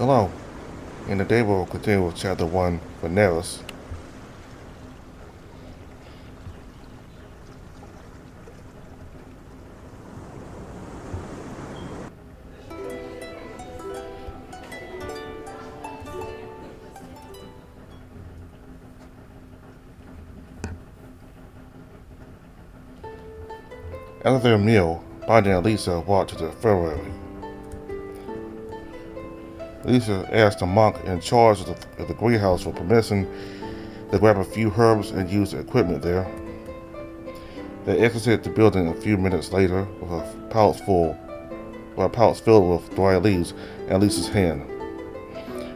Hello, and today we'll continue with Chapter 1 for Nerus. After their meal, Bonnie and Lisa walked to the infirmary. Lisa asked the monk in charge of the greenhouse for permission to grab a few herbs and use the equipment there. They exited the building a few minutes later with a pouch filled with dry leaves in Lisa's hand.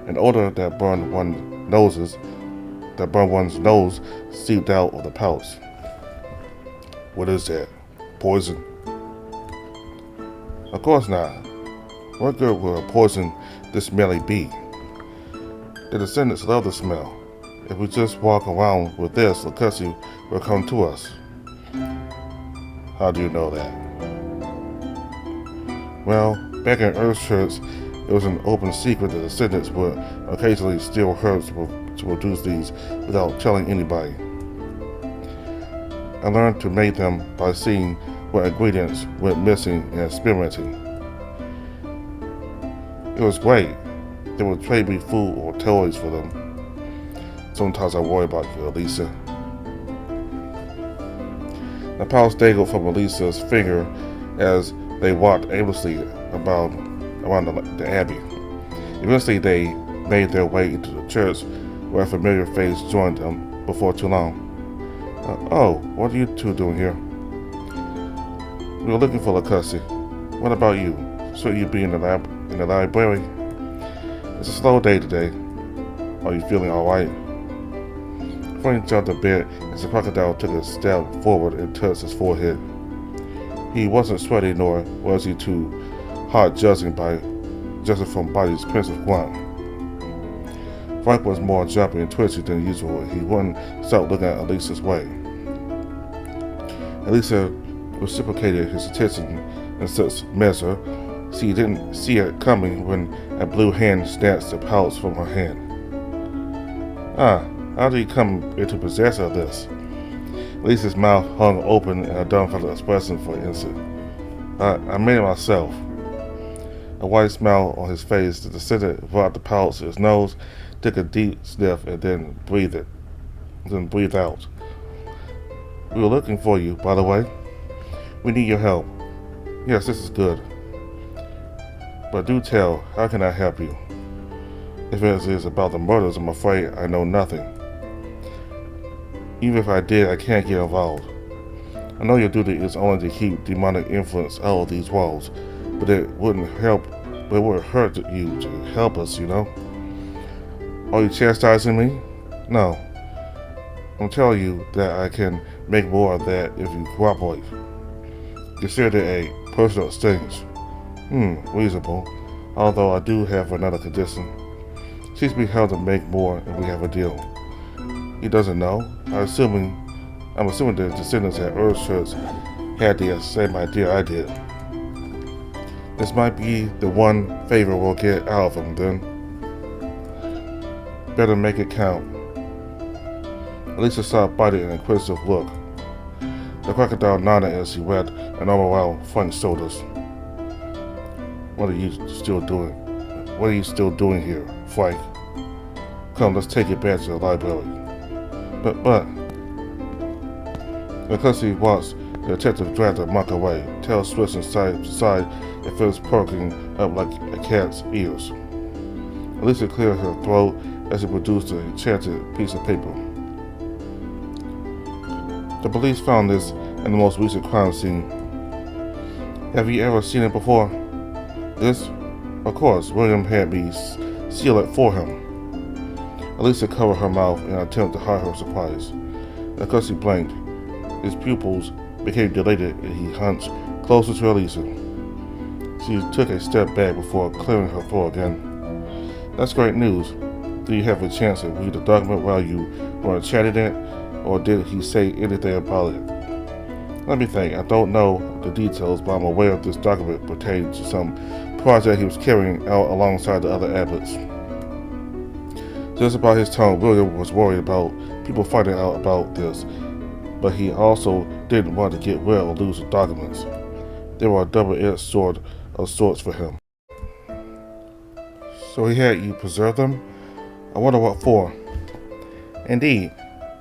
An odor that burned one's nose seeped out of the pouch. What is that? Poison? Of course not. What good will a poison this smelly be? The descendants love the smell. If we just walk around with this, Lacussy will come to us. How do you know that? Well, back in Earth Church, it was an open secret that descendants would occasionally steal herbs to produce these without telling anybody. I learned to make them by seeing what ingredients went missing and experimenting. It was great. They would trade me food or toys for them. Sometimes I worry about you, Elisa. The pouch dangled from Elisa's finger as they walked aimlessly around the abbey. Eventually they made their way into the church, where a familiar face joined them before too long. Oh, what are you two doing here? We were looking for Lacussy. What about you? Should you be in the library? It's a slow day today. Are you feeling alright? Frank jumped a bit as the crocodile took a step forward and touched his forehead. He wasn't sweaty, nor was he too hot judging from Body's pensive grunt. Frank was more jumpy and twitchy than usual. He wouldn't stop looking at Elisa's way. Elisa reciprocated his attention in such measure, she didn't see it coming when a blue hand snatched the pouch from her hand. How did he come into possession of this? Lisa's mouth hung open in a dumbfounded expression for an instant. I made it myself. A wide smile on his face, the descendant brought the pouch to his nose, took a deep sniff, and then breathed out. We were looking for you, by the way. We need your help. Yes, this is good. But do tell, how can I help you? If it is about the murders, I'm afraid I know nothing. Even if I did, I can't get involved. I know your duty is only to keep demonic influence out of these walls, but it wouldn't hurt you to help us, you know? Are you chastising me? No. I'm telling you that I can make more of that if you cooperate. Consider it a personal exchange. Reasonable. Although I do have another condition. She's be held to make more if we have a deal. He doesn't know. I'm assuming the descendants at Earth Church had the same idea I did. This might be the one favor we'll get out of him then. Better make it count. Elisa saw Body an inquisitive look. The crocodile nodded as she wrapped an arm around Frank's shoulders. What are you still doing here, Frank? Come, let's take it back to the library. But... Lacussy watched the detective drag the monk away, tail switching side to side and face perking up like a cat's ears. Elisa cleared her throat as she produced an enchanted piece of paper. The police found this in the most recent crime scene. Have you ever seen it before? This? Of course, William had me seal it for him. Elisa covered her mouth in an attempt to hide her surprise. Lacussy blinked. His pupils became dilated and he hunched closer to Elisa. She took a step back before clearing her throat again. That's great news. Did you have a chance to read the document while you were chatting it, or did he say anything about it? Let me think. I don't know the details, but I'm aware this document pertains to some project he was carrying out alongside the other abbots. Just about his tone, William was worried about people finding out about this, but he also didn't want to get rid or lose the documents. They were a double-edged sword of sorts for him. So he had you preserve them? I wonder what for. Indeed,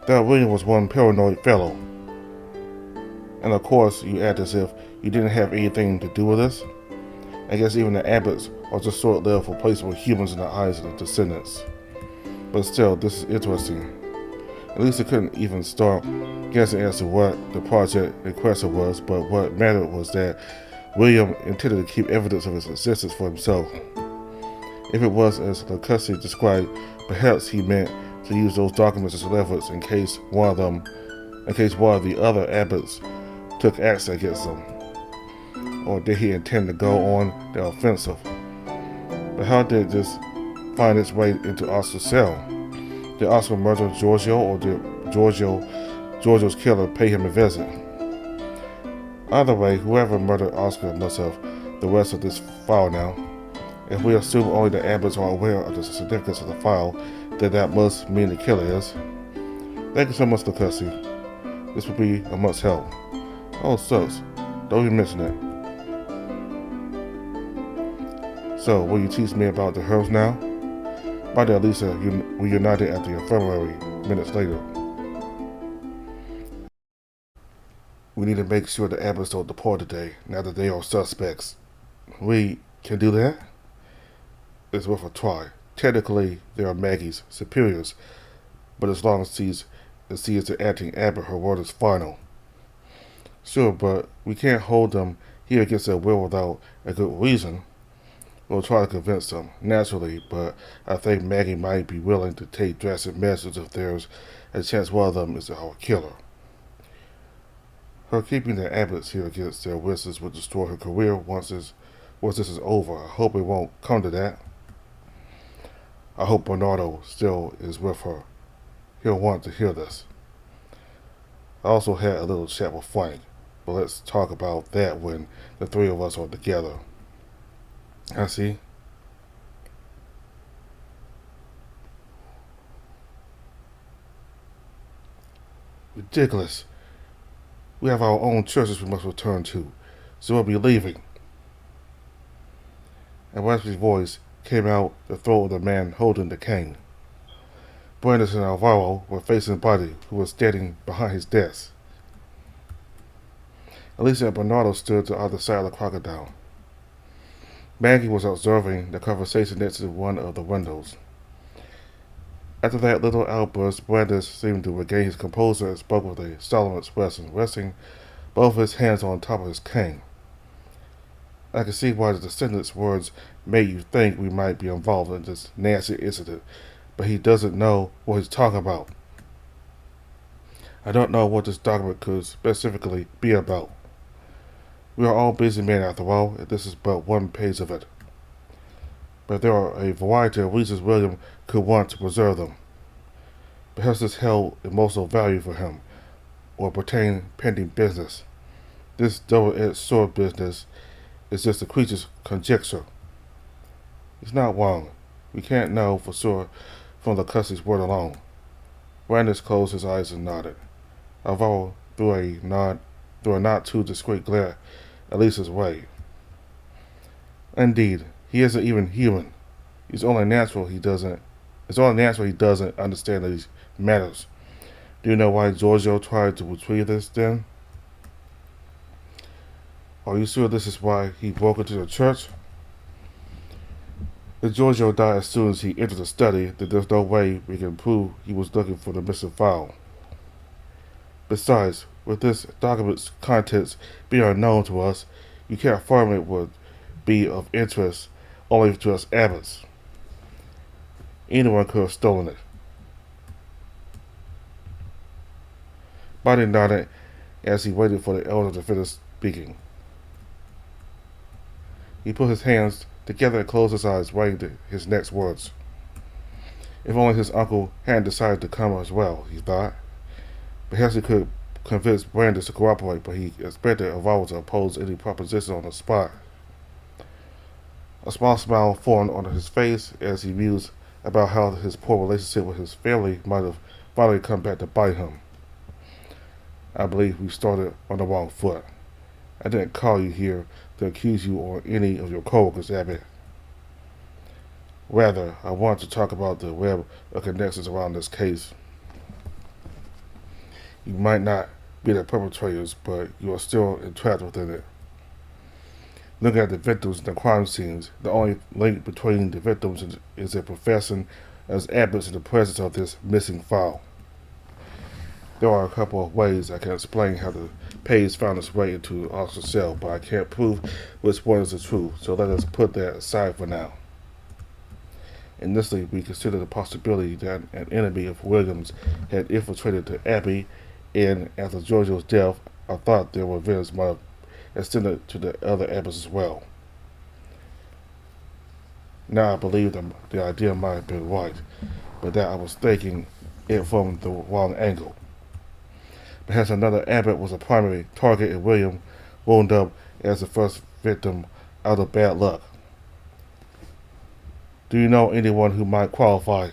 that William was one paranoid fellow. And of course, you act as if you didn't have anything to do with this. I guess even the abbots are just short-lived replaceable humans in the eyes of the descendants. But still, this is interesting. At least it couldn't even start guessing as to what the project requested was, but what mattered was that William intended to keep evidence of his existence for himself. If it was as Lucchese described, perhaps he meant to use those documents as leverage in case one of the other abbots took action against them. Or did he intend to go on the offensive? But how did this find its way into Oscar's cell? Did Oscar murder Giorgio, or did Giorgio's killer pay him a visit? Either way, whoever murdered Oscar must have the rest of this file now. If we assume only the abbots are aware of the significance of the file, then that must mean the killer is. Thank you so much, Lucchese. This would be a much help. Oh, sucks. Don't even mention it. So, will you teach me about the herbs now? By the Lisa, we united at the infirmary minutes later. We need to make sure the abbots don't depart today, now that they are suspects. We can do that? It's worth a try. Technically, they are Maggie's superiors, but as long as she is the acting abbot, her word is final. Sure, but we can't hold them here against their will without a good reason. We'll try to convince them, naturally, but I think Maggie might be willing to take drastic measures if there's a chance one of them is our killer. Her keeping the abbots here against their wishes would destroy her career once this is over. I hope it won't come to that. I hope Bernardo still is with her. He'll want to hear this. I also had a little chat with Frank, but let's talk about that when the three of us are together. I see. Ridiculous. We have our own churches we must return to, so we'll be leaving. And Wesley's voice came out the throat of the man holding the cane. Brandis and Alvaro were facing Buddy, who was standing behind his desk. Elisa and Bernardo stood to the other side of the crocodile. Maggie was observing the conversation next to one of the windows. After that little outburst, Brandis seemed to regain his composure and spoke with a solemn expression, resting both his hands on top of his cane. I can see why the descendant's words made you think we might be involved in this nasty incident, but he doesn't know what he's talking about. I don't know what this document could specifically be about. We are all busy men after all, and this is but one page of it. But there are a variety of reasons William could want to preserve them. Perhaps this held emotional value for him, or pertained pending business. This double-edged sword business is just the creature's conjecture. It's not wrong. We can't know for sure from the Lucchese's word alone. Brandis closed his eyes and nodded. Alvaro threw a not too discreet glare at Lisa's way. Indeed, he isn't even human. It's only natural he doesn't understand these matters. Do you know why Giorgio tried to retrieve this then? Are you sure this is why he broke into the church? If Giorgio died as soon as he entered the study, then there's no way we can prove he was looking for the missing file. Besides, with this document's contents being unknown to us, you can't affirm it would be of interest only to us abbots. Anyone could have stolen it. Buddy nodded as he waited for the elder to finish speaking. He put his hands together and closed his eyes, waiting his next words. If only his uncle hadn't decided to come as well, he thought. Perhaps he could convince Brandis to cooperate, but he expected Alvaro to oppose any proposition on the spot. A small smile formed on his face as he mused about how his poor relationship with his family might have finally come back to bite him. I believe we started on the wrong foot. I didn't call you here to accuse you or any of your coworkers, Abbott. Rather, I want to talk about the web of connections around this case. You might not be the perpetrators, but you are still entrapped within it. Looking at the victims and the crime scenes, the only link between the victims is their profession as Abbott's in the presence of this missing file. There are a couple of ways I can explain how the page found its way into Officer's cell, but I can't prove which one is the truth, so let us put that aside for now. Initially, we considered the possibility that an enemy of Williams had infiltrated the Abbey, and after Giorgio's death, I thought their revenge might have extended to the other Abbotts as well. Now I believe the idea might have been right, but that I was thinking it from the wrong angle. Perhaps another Abbott was a primary target and William wound up as the first victim out of bad luck. Do you know anyone who might qualify,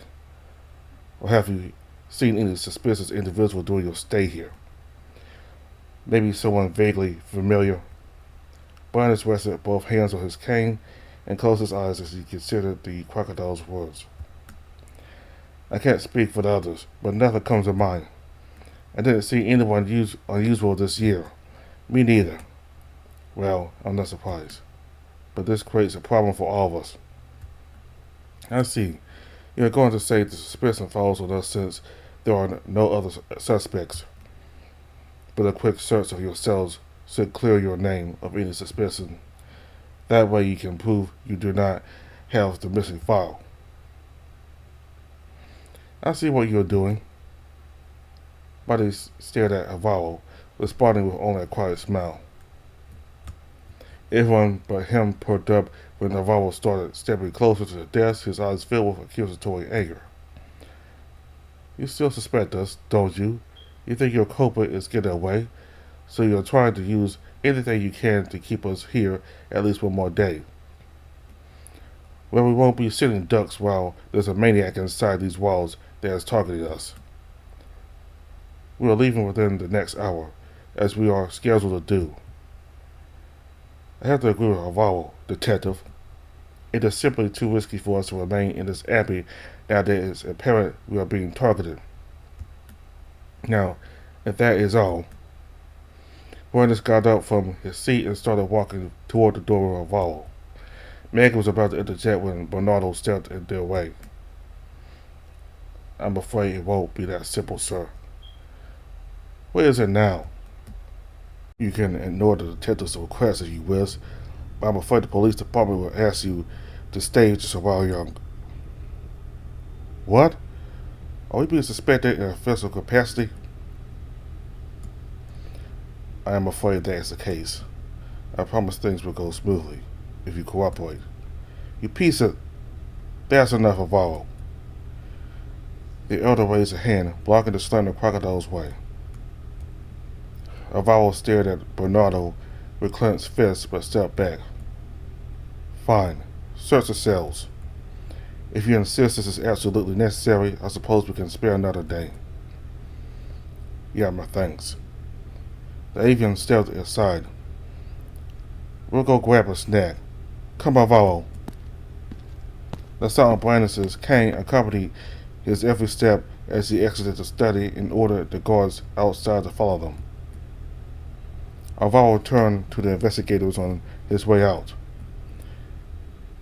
or have you seen any suspicious individual during your stay here? Maybe someone vaguely familiar. Barnes rested both hands on his cane and closed his eyes as he considered the crocodile's words. I can't speak for the others, but nothing comes to mind. I didn't see anyone unusual this year. Me neither. Well, I'm not surprised. But this creates a problem for all of us. I see. You're going to say the suspicion falls on us since there are no other suspects. But a quick search of your cells should clear your name of any suspicion. That way you can prove you do not have the missing file. I see what you're doing. Buddy stared at Avalo, responding with only a quiet smile. Everyone but him perked up when Avalo started stepping closer to the desk, his eyes filled with accusatory anger. You still suspect us, don't you? You think your culprit is getting away, so you're trying to use anything you can to keep us here at least one more day. Well, we won't be sitting ducks while there's a maniac inside these walls that is targeting us. We are leaving within the next hour, as we are scheduled to do. I have to agree with Avalo, Detective. It is simply too risky for us to remain in this abbey now that it is apparent we are being targeted. Now, if that is all, Barnes got up from his seat and started walking toward the door of Avalo. Meg was about to interject when Bernardo stepped in their way. I'm afraid it won't be that simple, sir. Where is it now? You can ignore the detective's request if you wish, but I'm afraid the police department will ask you to stay just a while young. What? Are we being suspected in official capacity? I am afraid that is the case. I promise things will go smoothly if you cooperate. You piece it. That's enough, Avalo. The elder raised a hand, blocking the slender crocodile's way. Avalo stared at Bernardo with clenched fists but stepped back. Fine. Search the cells. If you insist this is absolutely necessary, I suppose we can spare another day. Yeah, my thanks. The avian stepped aside. We'll go grab a snack. Come, Avalo. The sound of Brandis' cane accompanied his every step as he exited the study and ordered the guards outside to follow them. Avalo turned to the investigators on his way out.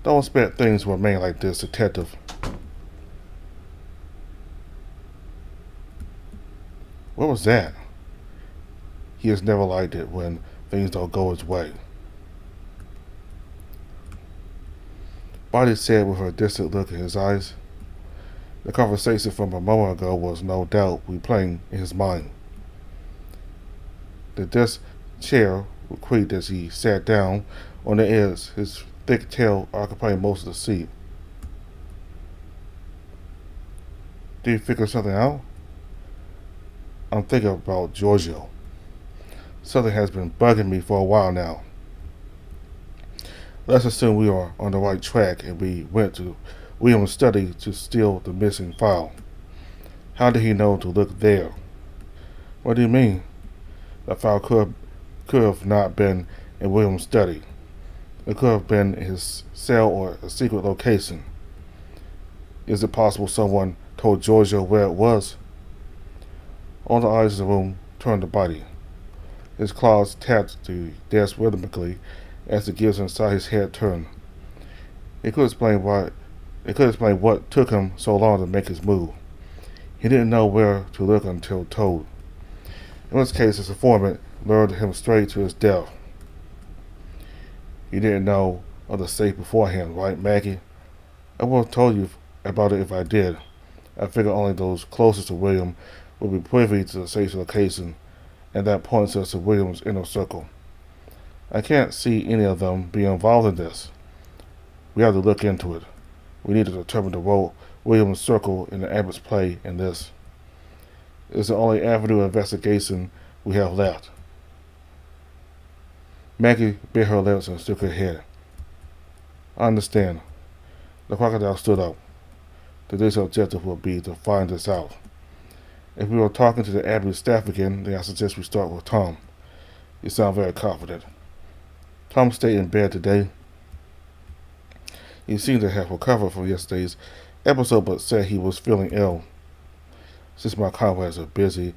Don't expect things will remain like this, Detective. What was that? He has never liked it when things don't go his way. Body said with a distant look in his eyes. The conversation from a moment ago was no doubt replaying in his mind. The desk chair creaked as he sat down on the edge, his thick tail occupying most of the seat. Did you figure something out? I'm thinking about Giorgio. Something has been bugging me for a while now. Let's assume we are on the right track and we went to William's study to steal the missing file. How did he know to look there? What do you mean? The file could have not been in William's study. It could have been in his cell or a secret location. Is it possible someone told Georgia where it was? All the eyes in the room turned to Buddy. His claws tapped the desk rhythmically as the gears inside his head turned. It could explain what took him so long to make his move. He didn't know where to look until told. In this case, his informant lured him straight to his death. You didn't know of the safe beforehand, right, Maggie? I would have told you about it if I did. I figured only those closest to William would be privy to the safe's location, and that points us to William's inner circle. I can't see any of them being involved in this. We have to look into it. We need to determine the role William's circle and the Abbott's play in this. It's the only avenue of investigation we have left. Maggie bit her lips and shook her head. I understand. The crocodile stood up. Today's objective will be to find this out. If we were talking to the Abbey staff again, then I suggest we start with Tom. You sound very confident. Tom stayed in bed today. He seemed to have recovered from yesterday's episode, but said he was feeling ill. Since my comrades are busy,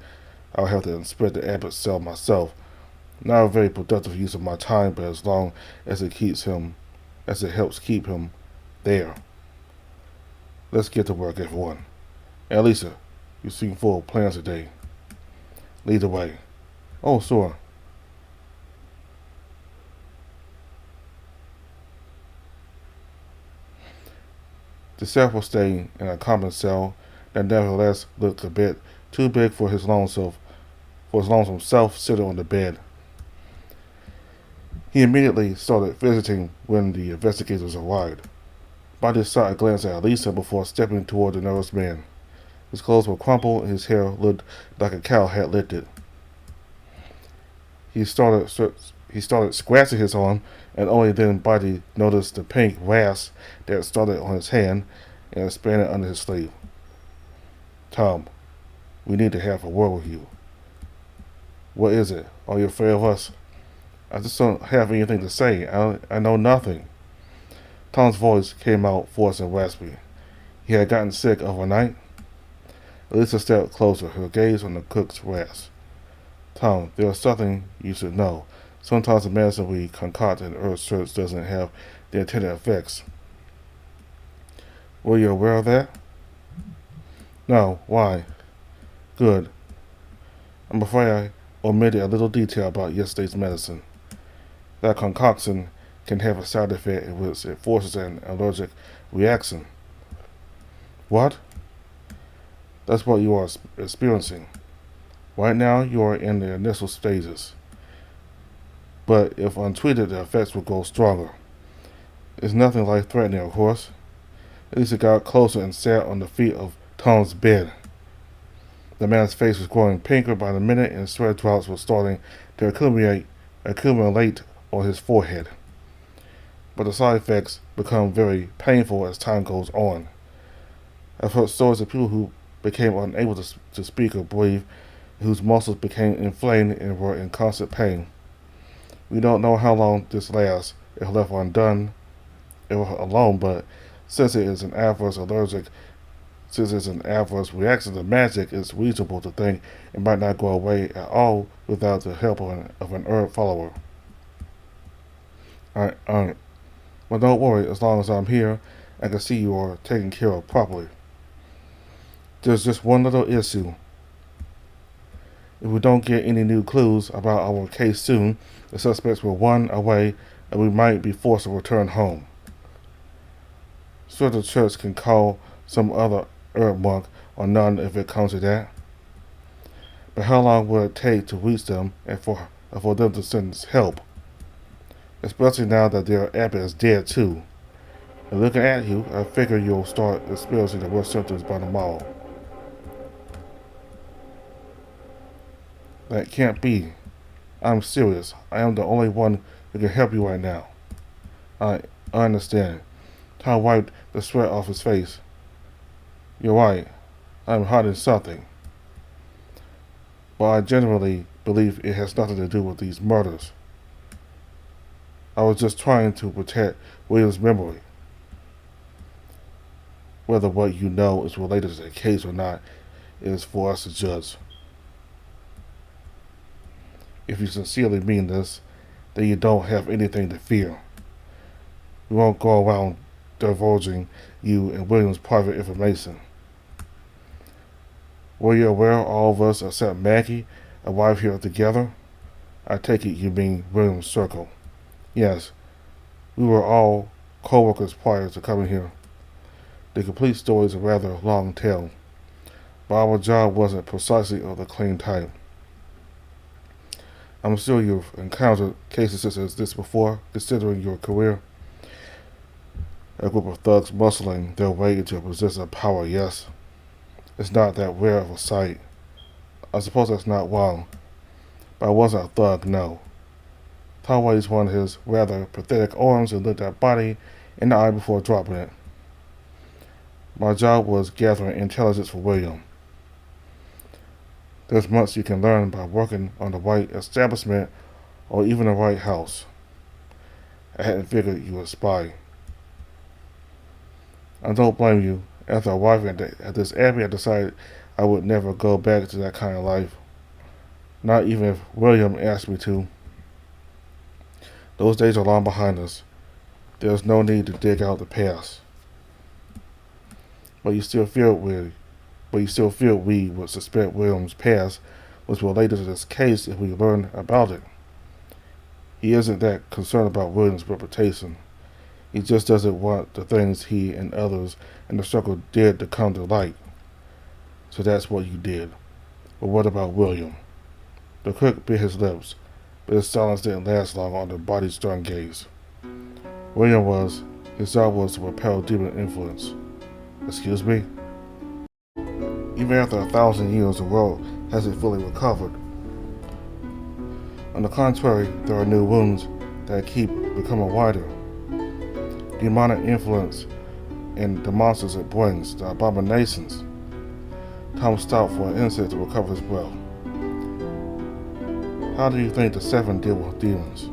I'll have to inspect the Abbott cell myself. Not a very productive use of my time, but as long as it helps keep him there. Let's get to work, everyone. And Lisa, you seem full of plans today. Lead the way. Oh, sure. The self was staying in a common cell that nevertheless looked a bit too big for his lonesome self sitting on the bed. He immediately started fidgeting when the investigators arrived. Buddy shot a glance at Lisa before stepping toward the nervous man. His clothes were crumpled and his hair looked like a cow had licked it. He started scratching his arm, and only then Buddy noticed the pink rash that started on his hand and expanded under his sleeve. Tom, we need to have a word with you. What is it? Are you afraid of us? I just don't have anything to say. I know nothing. Tom's voice came out forced and raspy. He had gotten sick overnight. Elisa stepped closer, her gaze on the cook's rasp. Tom, there is something you should know. Sometimes the medicine we concoct in Earth's church doesn't have the intended effects. Were you aware of that? No. Why? Good. I'm afraid I omitted a little detail about yesterday's medicine. That concoction can have a side effect in which it forces an allergic reaction. What? That's what you are experiencing. Right now, you are in the initial stages. But if untreated, the effects will grow stronger. It's nothing life-threatening, of course. Lisa got closer and sat on the feet of Tom's bed. The man's face was growing pinker by the minute, and sweat drops were starting to accumulate on his forehead. But the side effects become very painful as time goes on. I've heard stories of people who became unable to speak or breathe, whose muscles became inflamed and were in constant pain. We don't know how long this lasts if left alone, but since it is an adverse reaction to magic, it's reasonable to think it might not go away at all without the help of an herb follower. Alright. Well, don't worry, as long as I'm here, I can see you are taken care of properly. There's just one little issue. If we don't get any new clues about our case soon, the suspects will run away and we might be forced to return home. Sure, the church can call some other herb monk or nun if it comes to that. But how long will it take to reach them and for them to send help? Especially now that their abbot is dead too. And looking at you, I figure you'll start experiencing the worst symptoms by tomorrow. That can't be. I'm serious. I am the only one who can help you right now. I understand. Tom wiped the sweat off his face. You're right. I'm hiding something. But I genuinely believe it has nothing to do with these murders. I was just trying to protect William's memory. Whether what you know is related to the case or not is for us to judge. If you sincerely mean this, then you don't have anything to fear. We won't go around divulging you and William's private information. Were you aware all of us except Maggie arrived here together? I take it you mean William's circle. Yes, we were all co-workers prior to coming here. The complete story is a rather long tale, but our job wasn't precisely of the clean type. I'm sure you've encountered cases such as this before, considering your career. A group of thugs muscling their way into a position of power, yes. It's not that rare of a sight. I suppose that's not wrong, but I wasn't a thug, no. Tom raised one of his rather pathetic arms and looked at Bonnie in the eye before dropping it. My job was gathering intelligence for William. There's much you can learn by working on the right establishment or even the right house. I hadn't figured you were a spy. I don't blame you. After arriving at this abbey, I decided I would never go back to that kind of life. Not even if William asked me to. Those days are long behind us. There's no need to dig out the past. But you still feel we would suspect William's past was related to this case if we learned about it. He isn't that concerned about William's reputation. He just doesn't want the things he and others in the circle did to come to light. So that's what you did. But what about William? The crook bit his lips, but his silence didn't last long under Body's stern gaze. His job was to repel demon influence. Excuse me? Even after 1,000 years, the world hasn't fully recovered. On the contrary, there are new wounds that keep becoming wider. Demonic influence and the monsters it brings, the abominations. Tom stopped for an instant to recover his breath. How do you think the Seven deal with demons?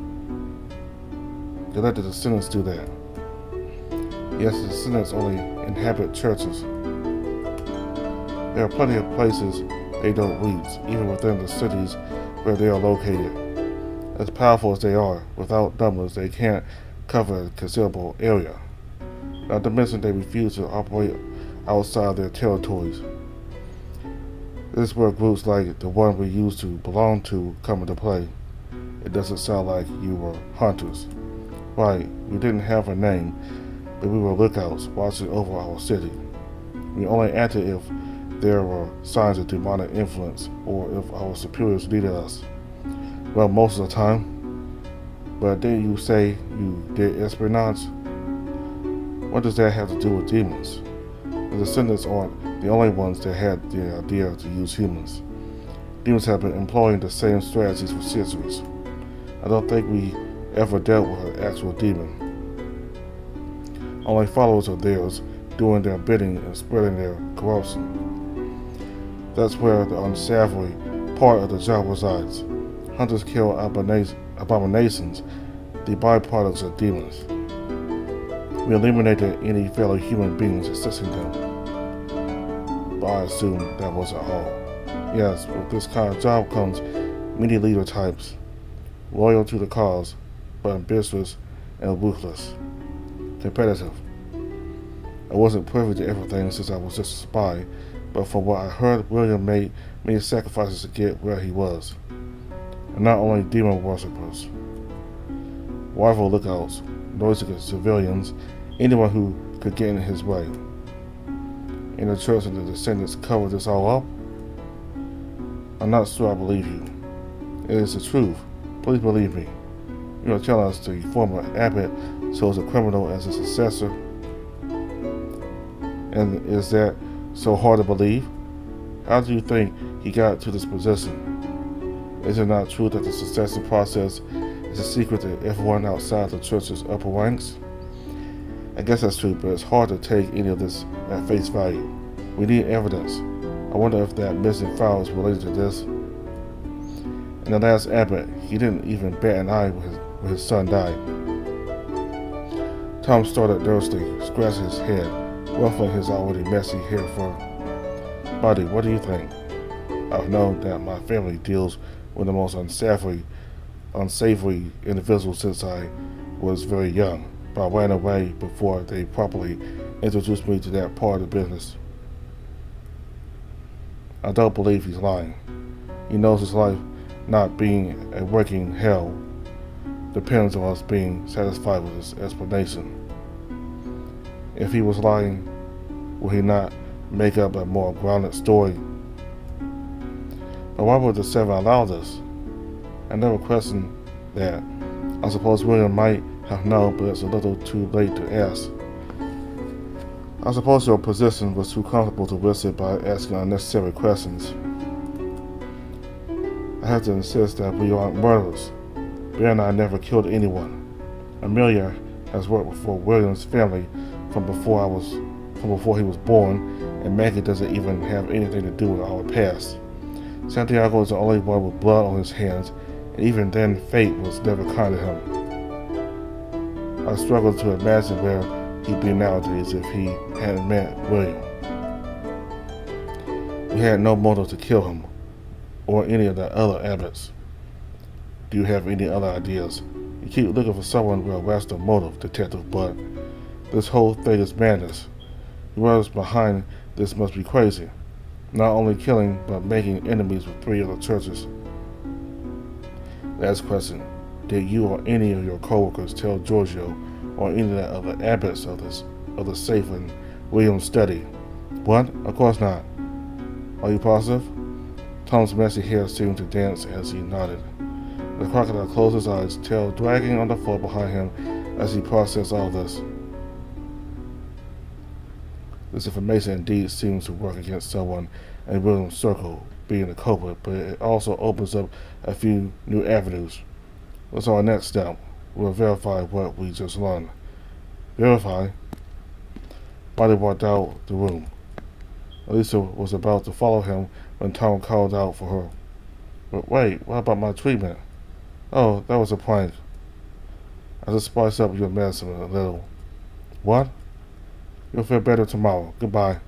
They let the descendants do that. Yes, the descendants only inhabit churches. There are plenty of places they don't reach, even within the cities where they are located. As powerful as they are, without numbers, they can't cover a considerable area. Not to mention they refuse to operate outside their territories. This is where groups like the one we used to belong to come into play. It doesn't sound like you were hunters. Right, we didn't have a name, but we were lookouts watching over our city. We only acted if there were signs of demonic influence or if our superiors needed us. Well, most of the time. But didn't you say you did espionage? What does that have to do with demons? The descendants aren't the only ones that had the idea to use humans. Demons have been employing the same strategies for centuries. I don't think we ever dealt with an actual demon. Only followers of theirs doing their bidding and spreading their corruption. That's where the unsavory part of the job resides. Hunters kill abominations, the byproducts of demons. We eliminated any fellow human beings assisting them. But I assume that wasn't all. Yes, with this kind of job comes many leader types, loyal to the cause, but ambitious and ruthless. Competitive. I wasn't privy to everything since I was just a spy, but from what I heard, William made many sacrifices to get where he was. And not only demon worshippers. Rival lookouts, noisy civilians, anyone who could get in his way. And the church and the descendants covered this all up? I'm not sure I believe you. It is the truth. Please believe me. You are telling us the former abbot chose a criminal as a successor? And is that so hard to believe? How do you think he got to this position? Is it not true that the succession process It's a secret to everyone outside the church's upper ranks. I guess that's true, but it's hard to take any of this at face value. We need evidence. I wonder if that missing file is related to this. And the last abbot, he didn't even bat an eye when his son died. Tom started nervously, scratching his head, ruffling his already messy hair fur. Buddy, what do you think? I've known that my family deals with the most unsavory individuals since I was very young, but I ran away before they properly introduced me to that part of the business. I don't believe he's lying. He knows his life not being a working hell depends on us being satisfied with his explanation. If he was lying, would he not make up a more grounded story? But why would the seven allow this? I never questioned that. I suppose William might have known, but it's a little too late to ask. I suppose your position was too comfortable to risk it by asking unnecessary questions. I have to insist that we aren't murderers. Bear and I never killed anyone. Amelia has worked for William's family from before he was born, and Maggie doesn't even have anything to do with our past. Santiago is the only one with blood on his hands, and even then fate was never kind to him. I struggle to imagine where he'd be nowadays if he hadn't met William. We had no motive to kill him, or any of the other abbots. Do you have any other ideas? You keep looking for someone with a rational motive, Detective, but this whole thing is madness. Whoever's behind this must be crazy. Not only killing, but making enemies with 3 other churches. Last question. Did you or any of your co-workers tell Giorgio or any of the other abbots of the safe in William's study? What? Of course not. Are you positive? Tom's messy hair seemed to dance as he nodded. The crocodile closed his eyes, tail dragging on the floor behind him as he processed all this. This information indeed seems to work against someone in William's circle, being the culprit, but it also opens up a few new avenues. What's our next step? We'll verify what we just learned. Verify? Body walked out the room. Elisa was about to follow him when Tom called out for her. But wait, what about my treatment? Oh, that was a prank. I just spiced up your medicine a little. What? You'll feel better tomorrow. Goodbye.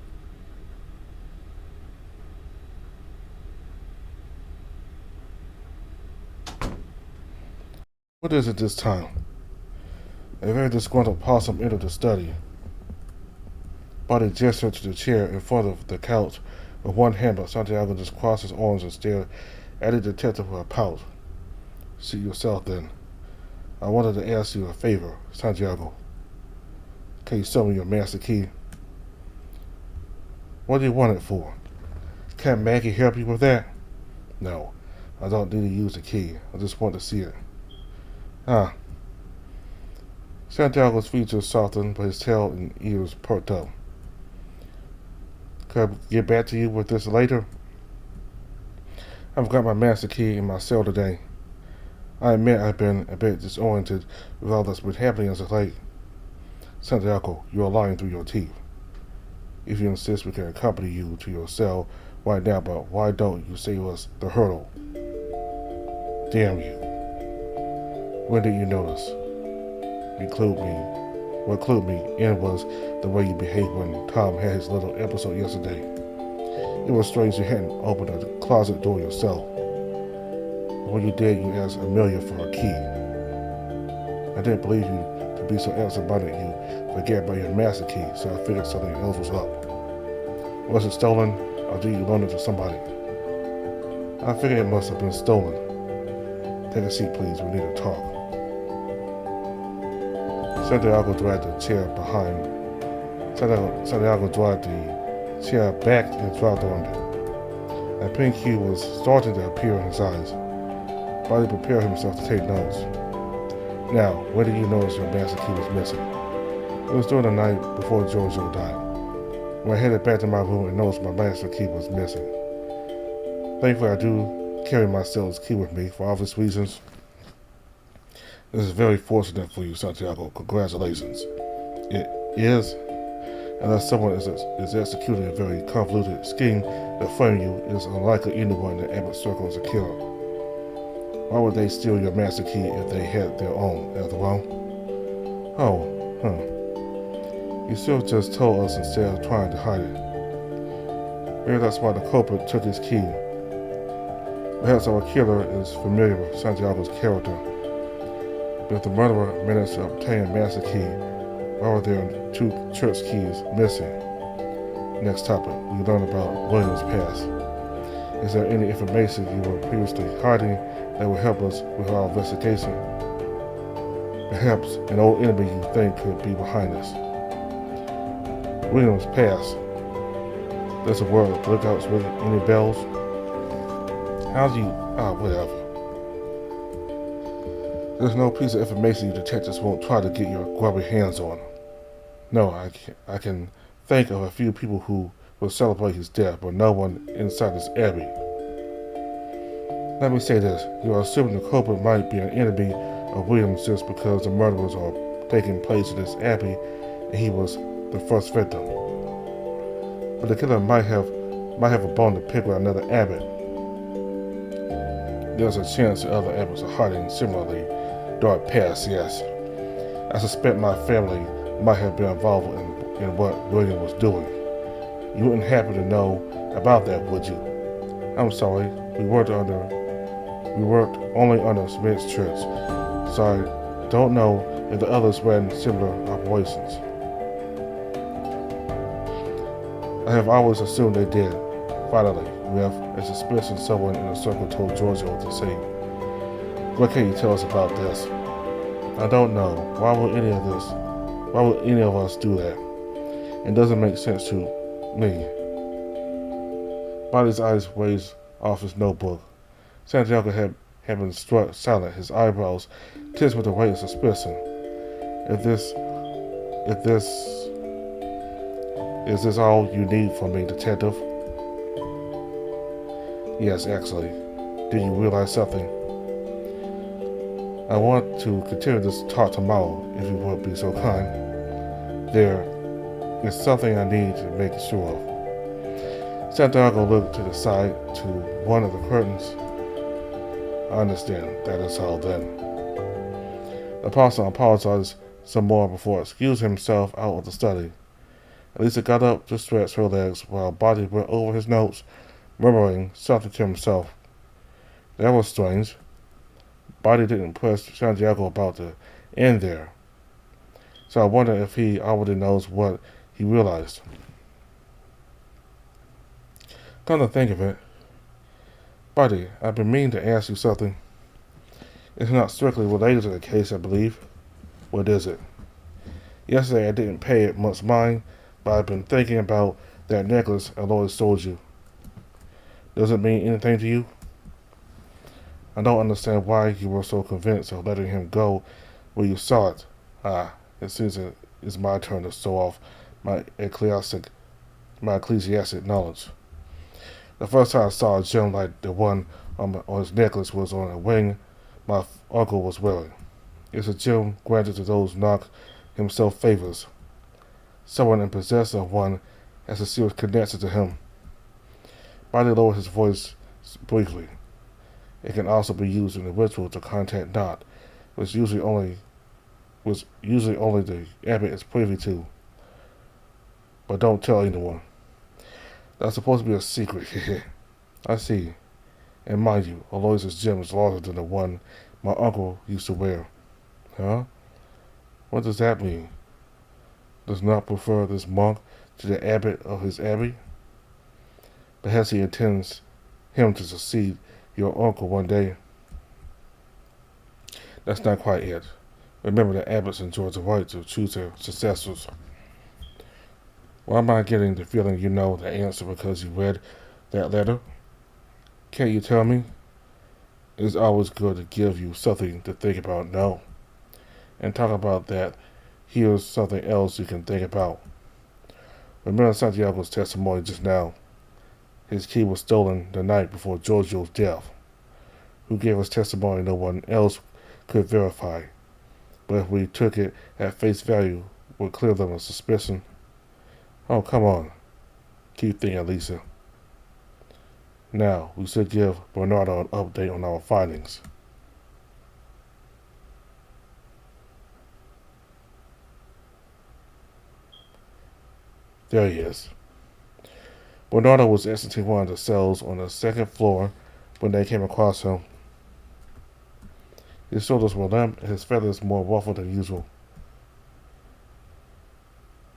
What is it this time? A very disgruntled possum entered the study. Body gestured to the chair in front of the couch with one hand, but Santiago just crossed his arms and stared at the detective with a pout. See yourself then. I wanted to ask you a favor, Santiago. Can you sell me your master key? What do you want it for? Can't Maggie help you with that? No, I don't need to use the key. I just want to see it. Ah. Santiago's features softened, but his tail and ears perked up. Could I get back to you with this later? I've got my master key in my cell today. I admit I've been a bit disoriented with all that's been happening as of late. Santiago, you're lying through your teeth. If you insist, we can accompany you to your cell right now, but why don't you save us the hurdle? Damn you. When did you notice? What clued me in was the way you behaved when Tom had his little episode yesterday. It was strange you hadn't opened the closet door yourself. When you did, you asked Amelia for a key. I didn't believe you to be so absent-minded you forget about your master key, so I figured something else was up. Was it stolen, or did you loan it to somebody? I figured it must have been stolen. Take a seat, please. We need to talk. Santiago dragged the chair back and dropped on it. A pink hue was starting to appear in his eyes. Body prepared himself to take notes. Now, when did you notice your master key was missing? It was during the night before Giorgio died. When I headed back to my room and noticed my master key was missing. Thankfully, I do carry my cell's key with me for obvious reasons. This is very fortunate for you, Santiago. Congratulations. It is, unless someone is executing a very convoluted scheme to frame you, it is unlikely anyone in the Abbott circle is a killer. Why would they steal your master key if they had their own, after all? You still just told us instead of trying to hide it. Maybe that's why the culprit took his key. Perhaps our killer is familiar with Santiago's character. But if the murderer managed to obtain a master key, why were there 2 church keys missing? Next topic, we learn about William's past. Is there any information you were previously hiding that will help us with our investigation? Perhaps an old enemy you think could be behind this. William's past. Does the word lookouts ring any bells? How do you... whatever. There's no piece of information you detectives won't try to get your grubby hands on. No, I can think of a few people who will celebrate his death, but no one inside this abbey. Let me say this. You are assuming the culprit might be an enemy of William's just because the murders are taking place in this abbey and he was the first victim. But the killer might have a bone to pick with another abbot. There's a chance that other abbots are hiding similarly dark past, yes. I suspect my family might have been involved in what William was doing. You wouldn't happen to know about that, would you? I'm sorry, we worked only under Smith's church, so I don't know if the others ran similar operations. I have always assumed they did. Finally, we have a suspicion someone in the circle told Georgia what to say. What can you tell us about this? I don't know. Why would any of us do that? It doesn't make sense to me. Body's eyes raised off his notebook. Santiago had been struck silent, his eyebrows tense with the weight of suspicion. Is this all you need from me, detective? Yes, actually. Do you realize something? I want to continue this talk tomorrow, if you would be so kind. There is something I need to make sure of. Santiago looked to the side, to one of the curtains. I understand. That is all then. The apostle apologized some more before excusing himself out of the study. Elisa got up to stretch her legs while Body went over his notes, murmuring something to himself. That was strange. Body didn't press Santiago about the end there. So I wonder if he already knows what he realized. Come to think of it, Buddy, I've been meaning to ask you something. It's not strictly related to the case, I believe. What is it? Yesterday I didn't pay it much mind, but I've been thinking about that necklace Aloy sold you. Does it mean anything to you? I don't understand why you were so convinced of letting him go where you saw it. It seems it's my turn to show off my ecclesiastic knowledge. The first time I saw a gem like the one on his necklace was on a ring my uncle was wearing. It's a gem granted to those who knock himself favors. Someone in possession of one has a serious connection to him. Body lowered his voice briefly. It can also be used in the ritual to contact Dot, which usually only the abbot is privy to. But don't tell anyone. That's supposed to be a secret. I see. And mind you, Aloysius' gem is larger than the one my uncle used to wear. Huh? What does that mean? Does not prefer this monk to the abbot of his abbey? Perhaps he intends him to succeed your uncle one day. That's not quite it. Remember that abbots enjoy the right to choose their successors. Why am I getting the feeling you know the answer because you read that letter? Can't you tell me? It's always good to give you something to think about, no. And talk about that, here's something else you can think about. Remember Santiago's testimony just now. His key was stolen the night before Giorgio's death. Who gave us testimony no one else could verify? but if we took it at face value, would clear them of suspicion. Oh, come on. Keep thinking, Lisa. Now, we should give Bernardo an update on our findings. There he is. Bernardo was exiting one of the cells on the second floor when they came across him. His shoulders were limp and his feathers more ruffled than usual.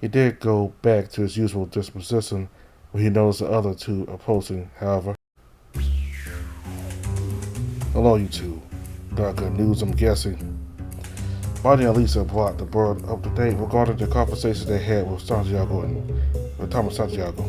He did go back to his usual disposition when he noticed the other two approaching, however. Hello, you two. Got good news, I'm guessing. Bonnie and Lisa brought the bird up to date regarding the conversation they had with Thomas Santiago.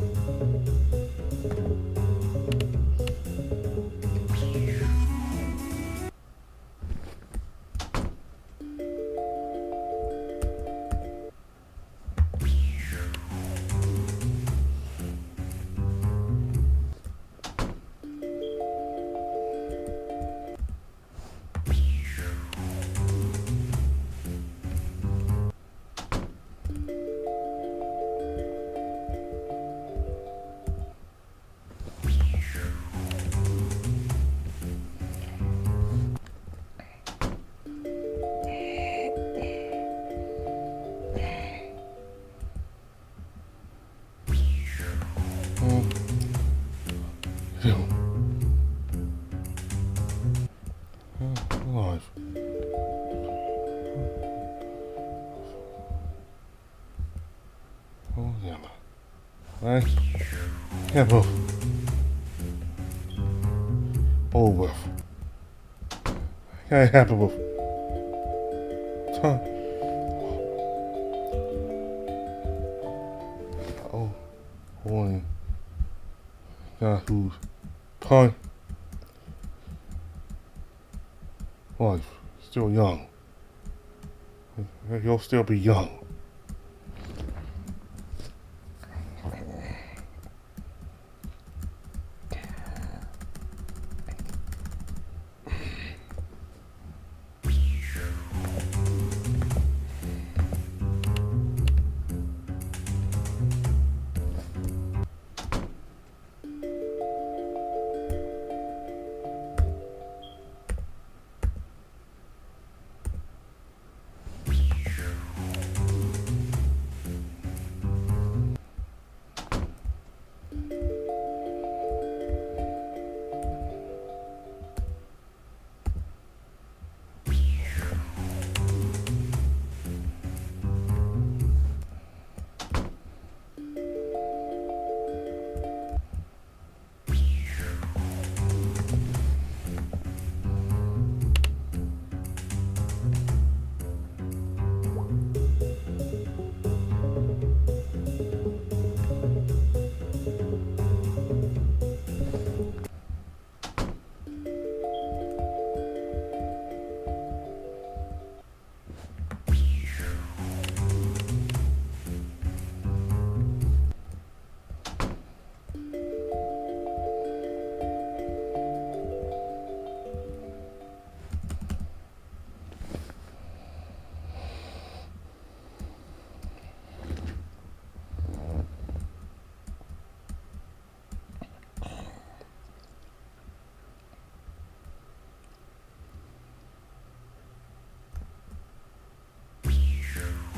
Alive. Oh, yeah. Right? Can't move. Oh, well. Can't happen with. Oh, boy. God, who's pun? Life, still young. You'll still be young.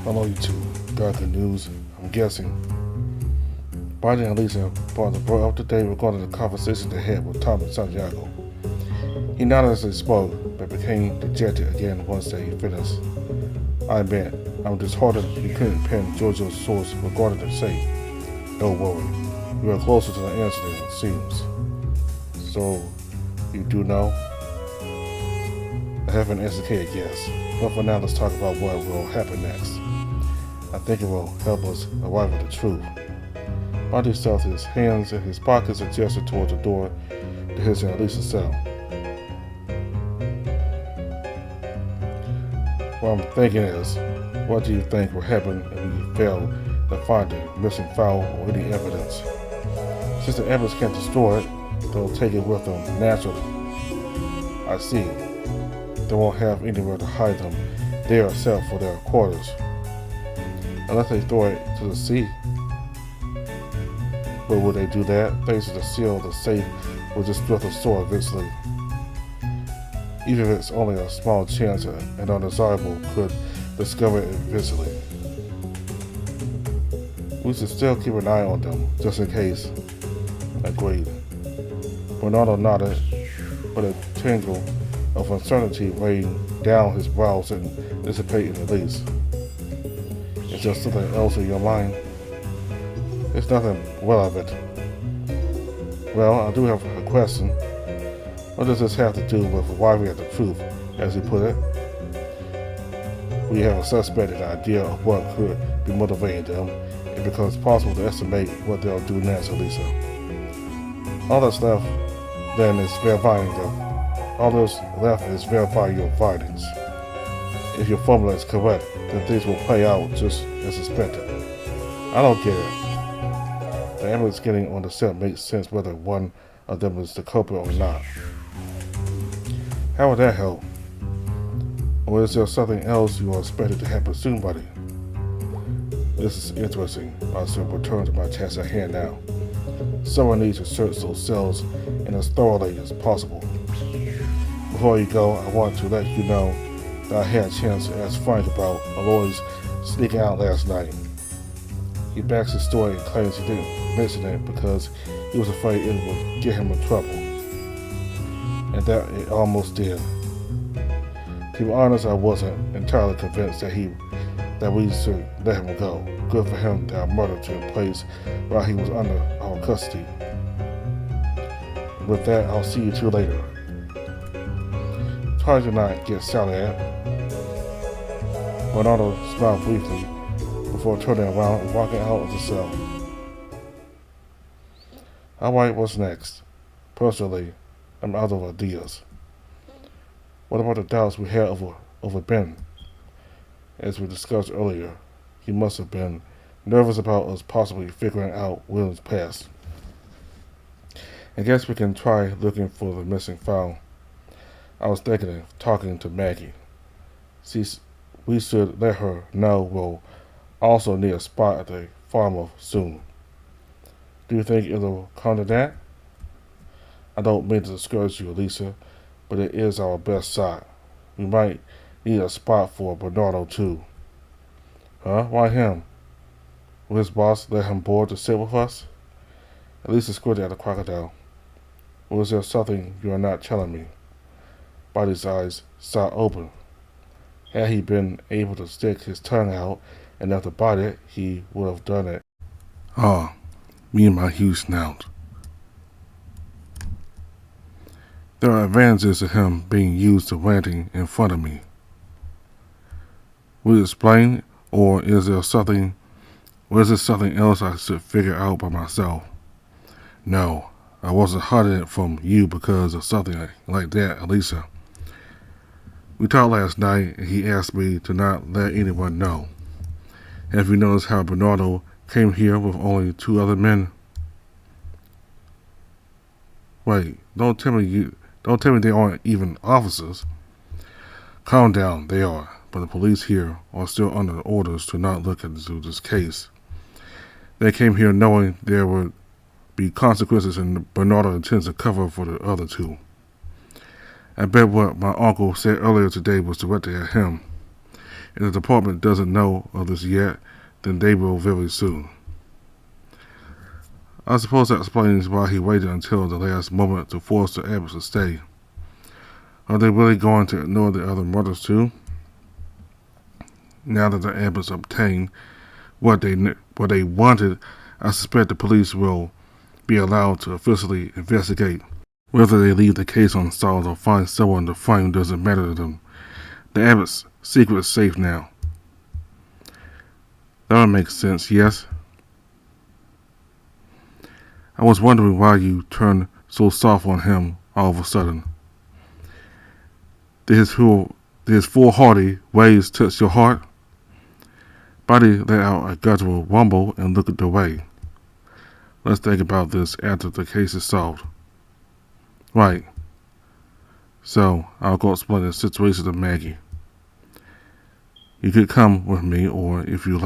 Hello, you two. Got the news, I'm guessing. Bonnie and Lisa brought the boy up to date regarding the conversation they had with Thomas Santiago. He nodded as they spoke, but became dejected again once they finished. I admit, I'm disheartened you couldn't pin Giorgio's source regarding the safe. Don't worry, we are closer to the answer than it seems. So, you do know? I haven't educated guess, but for now let's talk about what will happen next. I think it will help us arrive at the truth. Bonnie stuffed his hands in his pockets and gestured towards the door to his and Lisa's cell. What I'm thinking is, what do you think will happen if we fail to find the missing file or any evidence? Since the evidence can't destroy it, they'll take it with them naturally. I see. They won't have anywhere to hide them they are set for their quarters. Unless they throw it to the sea. But would they do that? Thanks to the seal, the safe will just drift the store eventually. Even if it's only a small chance, an undesirable could discover it eventually. We should still keep an eye on them, just in case. Agreed. Bernardo nodded, but a tingle of uncertainty weighing down his brows and dissipating the least. Is there something else in your mind? There's nothing well of it. Well, I do have a question. What does this have to do with arriving at the truth, as you put it? We have a suspected idea of what could be motivating them. It becomes possible to estimate what they'll do next, Elisa. All that's left then is verifying your findings. If your formula is correct, then things will play out just as expected. I don't get it. The ambulance getting on the scent makes sense whether one of them is the culprit or not. How would that help? Or is there something else you are expected to happen soon, buddy? This is interesting. I shall return to my task at hand now. Someone needs to search those cells in as thoroughly as possible. Before you go, I want to let you know that I had a chance to ask Frank about Aloy's sneaking out last night. He backs his story and claims he didn't mention it because he was afraid it would get him in trouble. And that it almost did. To be honest, I wasn't entirely convinced that we should let him go. Good for him that murder took place while he was under our custody. With that, I'll see you two later. Try to not get shouted at. Bernardo smiled briefly before turning around and walking out of the cell. Alright, what's next? Personally, I'm out of ideas. What about the doubts we had over Ben? As we discussed earlier, he must have been nervous about us possibly figuring out William's past. I guess we can try looking for the missing file. I was thinking of talking to Maggie. We should let her know we'll also need a spot at the farm soon. Do you think it'll come to that? I don't mean to discourage you, Lisa, but it is our best shot. We might need a spot for Bernardo too. Huh? Why him? Will his boss let him board to sit with us? Lisa squinted at the crocodile. Or is there something you are not telling me? Buddy's eyes shot open. Had he been able to stick his tongue out enough to bite it, he would have done it. Ah, me and my huge snout. There are advantages to him being used to ranting in front of me. Will you explain, or is there something else I should figure out by myself? No, I wasn't hiding it from you because of something like that, Elisa. We talked last night, and he asked me to not let anyone know. Have you noticed how Bernardo came here with only 2 other men? Wait, don't tell me they aren't even officers. Calm down, they are, but the police here are still under orders to not look into this case. They came here knowing there would be consequences, and Bernardo intends to cover for the other 2. I bet what my uncle said earlier today was directed at him. If the department doesn't know of this yet, then they will very soon. I suppose that explains why he waited until the last moment to force the Abbotts to stay. Are they really going to ignore the other murders too? Now that the Abbotts obtained what they wanted, I suspect the police will be allowed to officially investigate. Whether they leave the case unsolved or find someone to frame doesn't matter to them. The Abbotts' secret is safe now. That would make sense, yes? I was wondering why you turned so soft on him all of a sudden. Did his foolhardy ways touch your heart? Buddy let out a guttural rumble and looked away. Let's think about this after the case is solved. Right. So, I'll go explain the situation to Maggie. You could come with me, or if you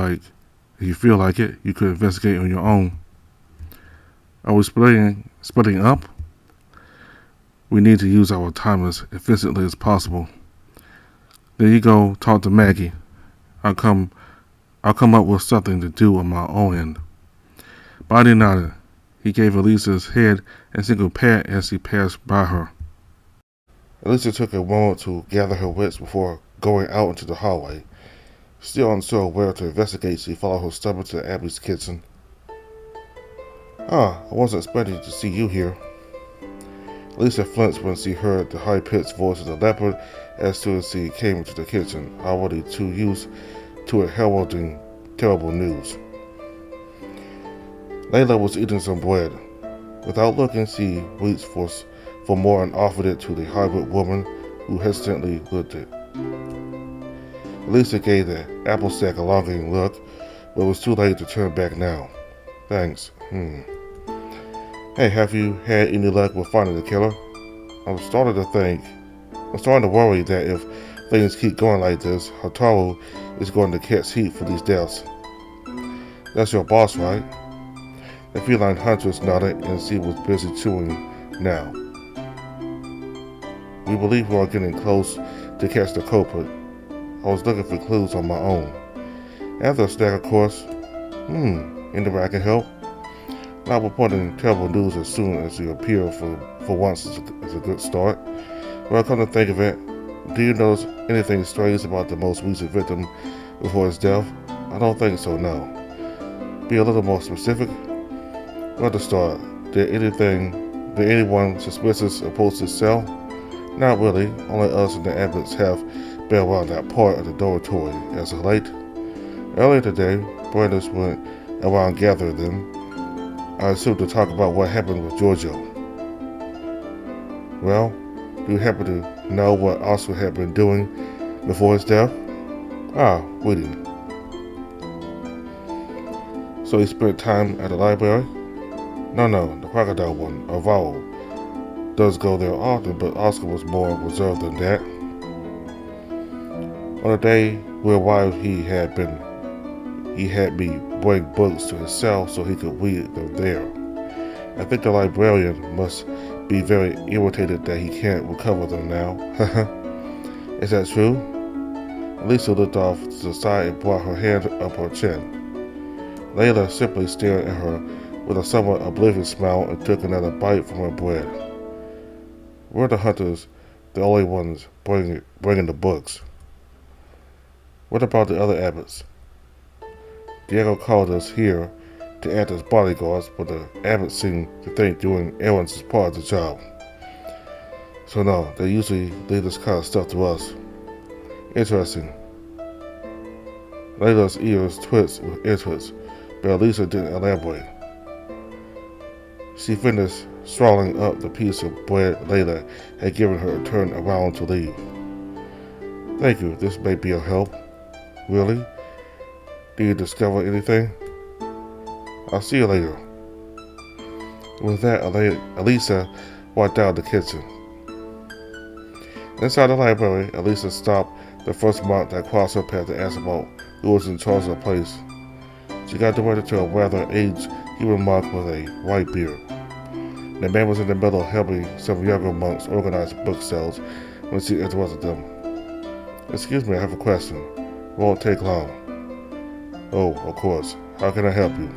feel like it, you could investigate on your own. Are we splitting up? We need to use our time as efficiently as possible. There you go, talk to Maggie. I'll come up with something to do on my own end. Bonnie nodded. He gave Elisa's head a single pat as he passed by her. Elisa took a moment to gather her wits before going out into the hallway. Still unsure where to investigate, she followed her stomach to Abby's kitchen. I wasn't expecting to see you here. Elisa flinched when she heard the high-pitched voice of the leopard as soon as she came into the kitchen, already too used to it heralding terrible news. Layla was eating some bread. Without looking, she reached for more and offered it to the hybrid woman, who hesitantly looked at it. Elisa gave the apple sack a longing look, but it was too late to turn back now. Thanks. Hey, have you had any luck with finding the killer? I'm starting to worry that if things keep going like this, Hotaru is going to catch heat for these deaths. That's your boss, right? The feline huntress nodded, and she was busy chewing now. We believe we are getting close to catch the culprit. I was looking for clues on my own. After a snack, of course. Any way I can help? Not reporting terrible news as soon as you appear for once is a good start. Well, come to think of it, do you notice anything strange about the most recent victim before his death? I don't think so, no. Be a little more specific? Well, to start, did anyone suspicious oppose this cell? Not really. Only us and the Abbotts have been around that part of the dormitory as of late. Earlier today, Brandis went around gathering them. I assumed to talk about what happened with Giorgio. Well, do you happen to know what Oscar had been doing before his death? Reading. So he spent time at the library? No, the crocodile one, Alvaro, does go there often, but Oscar was more reserved than that. On the day we arrived, he had me bring books to his cell so he could read them there. I think the librarian must be very irritated that he can't recover them now. Is that true? Elisa looked off to the side and brought her hand up her chin. Layla simply stared at her with a somewhat oblivious smile and took another bite from her bread. We're the hunters, the only ones bringing the books. What about the other Abbotts? Diego called us here to act as bodyguards, but the Abbotts seem to think doing errands is part of the job. So no, they usually leave this kind of stuff to us. Interesting. Layla's ears twitched with interest, but Elisa didn't elaborate. She finished swallowing up the piece of bread Layla had given her and turned around to leave. Thank you, this may be a help. Really? Did you discover anything? I'll see you later. With that, Elisa walked out of the kitchen. Inside the library, Elisa stopped the first monk that crossed her path to ask about who was in charge of the place. She got directed to a rather aged human monk with a white beard. The man was in the middle of helping some younger monks organize book sales when she interrupted them. Excuse me, I have a question. It won't take long. Oh, of course. How can I help you?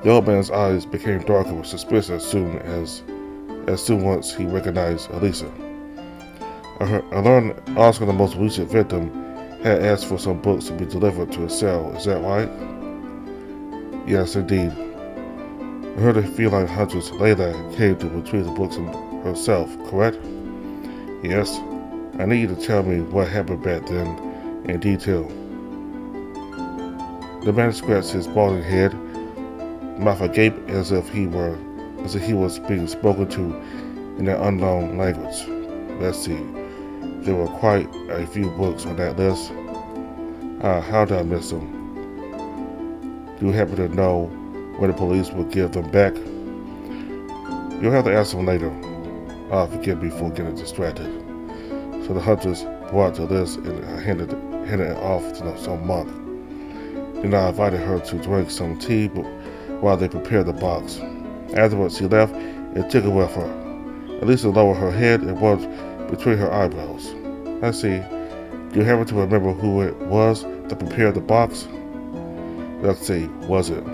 The old man's eyes became darker with suspicion as soon once he recognized Elisa. I learned Oscar, the most recent victim, had asked for some books to be delivered to his cell. Is that right? Yes, indeed. I heard the feline huntress Layla came to retrieve the books herself, correct? Yes. I need you to tell me what happened back then in detail. The man scratched his balding head, mouth agape as if he was being spoken to in an unknown language. Let's see. There were quite a few books on that list. How did I miss them? Do you happen to know when the police will give them back? You'll have to ask them later. Forgive me for getting distracted. So the hunters brought the list and handed it off to some monk. Then I invited her to drink some tea while they prepared the box. Afterwards, she left and took it with her. Elisa lowered her head and rubbed between her eyebrows. I see. Do you happen to remember who it was that prepared the box? Let's see. Was it?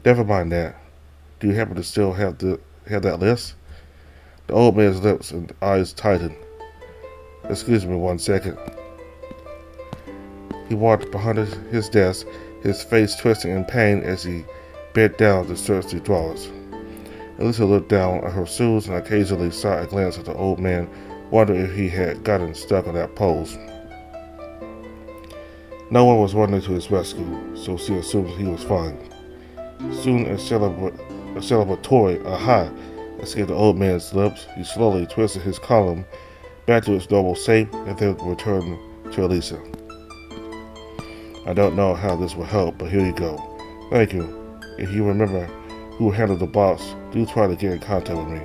Never mind that. Do you happen to still have that list? The old man's lips and eyes tightened. Excuse me 1 second. He walked behind his desk, his face twisting in pain as he bent down to search the drawers. Elisa looked down at her shoes and occasionally saw a glance at the old man, wondering if he had gotten stuck in that pose. No one was running to his rescue, so she assumed he was fine. Soon a celebratory aha escaped the old man's lips. He slowly twisted his column back to its normal shape and then returned to Elisa. I don't know how this will help, but here you go. Thank you. If you remember who handled the box, do try to get in contact with me.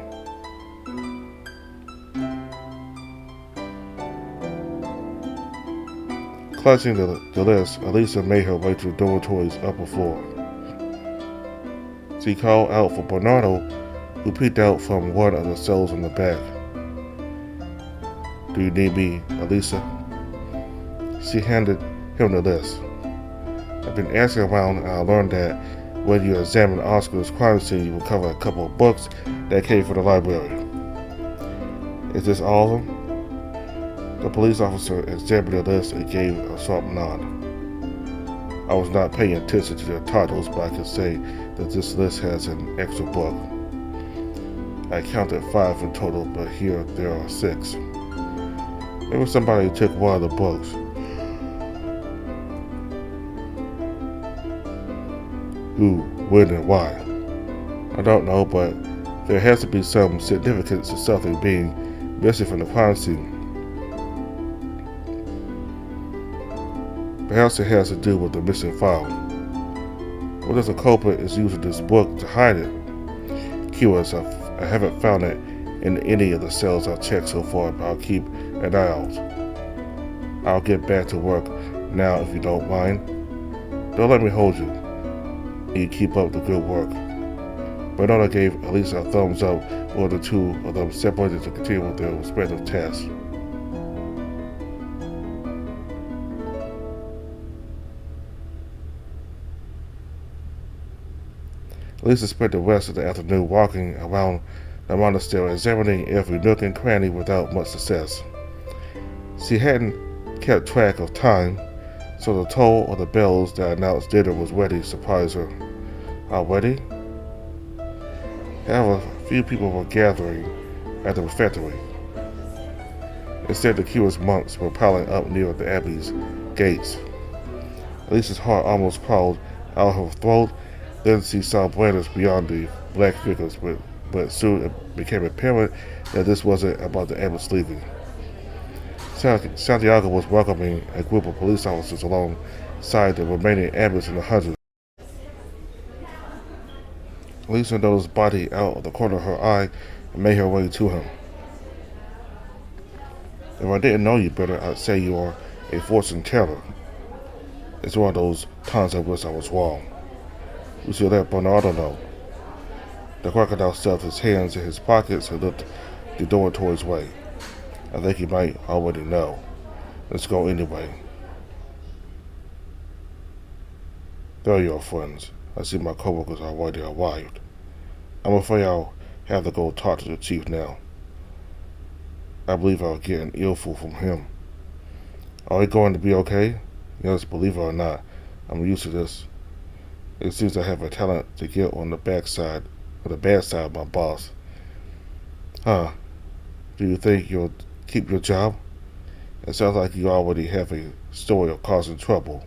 Clutching the list, Elisa made her way to the dormitory's upper floor. She called out for Bernardo, who peeked out from one of the cells in the back. Do you need me, Elisa? She handed him the list. I've been asking around and I learned that when you examine Oscar's crime scene, you recover a couple of books that came from the library. Is this all of them? The police officer examined the list and gave a sharp nod. I was not paying attention to the titles, but I can say that this list has an extra book. I counted 5 in total, but here there are 6. Maybe somebody took one of the books. Who, when, and why? I don't know, but there has to be some significance to something being missing from the crime scene. Perhaps it has to do with the missing file. What if the culprit is using this book to hide it? Curious, I haven't found it in any of the cells I've checked so far, but I'll keep an eye out. I'll get back to work now if you don't mind. Don't let me hold you. You keep up the good work. Bernardo gave Elisa a thumbs up while the two of them separated to continue with their respective tasks. Elisa spent the rest of the afternoon walking around the monastery, examining every nook and cranny without much success. She hadn't kept track of time, so the toll of the bells that announced dinner was ready to surprise her. Already? However, few people were gathering at the refectory. Instead, the curious monks were piling up near the abbey's gates. Elisa's heart almost crawled out of her throat. Then she saw banners beyond the black figures, but soon it became apparent that this wasn't about the abbot's leaving. Santiago was welcoming a group of police officers alongside the remaining abbots in the hundreds. Elisa noticed his body out of the corner of her eye and made her way to him. If I didn't know you better, I'd say you are a fortune teller. It's one of those times I wish I was wrong. You should let Bernardo know. The crocodile stuffed his hands in his pockets and looked the dormitory's way. I think he might already know. Let's go anyway. There you are, friends. I see my coworkers already arrived. I'm afraid I'll have to go talk to the chief now. I believe I'll get an earful from him. Are we going to be okay? Yes, believe it or not, I'm used to this. It seems I have a talent to get on the bad side of my boss. Huh? Do you think you'll keep your job? It sounds like you already have a story of causing trouble.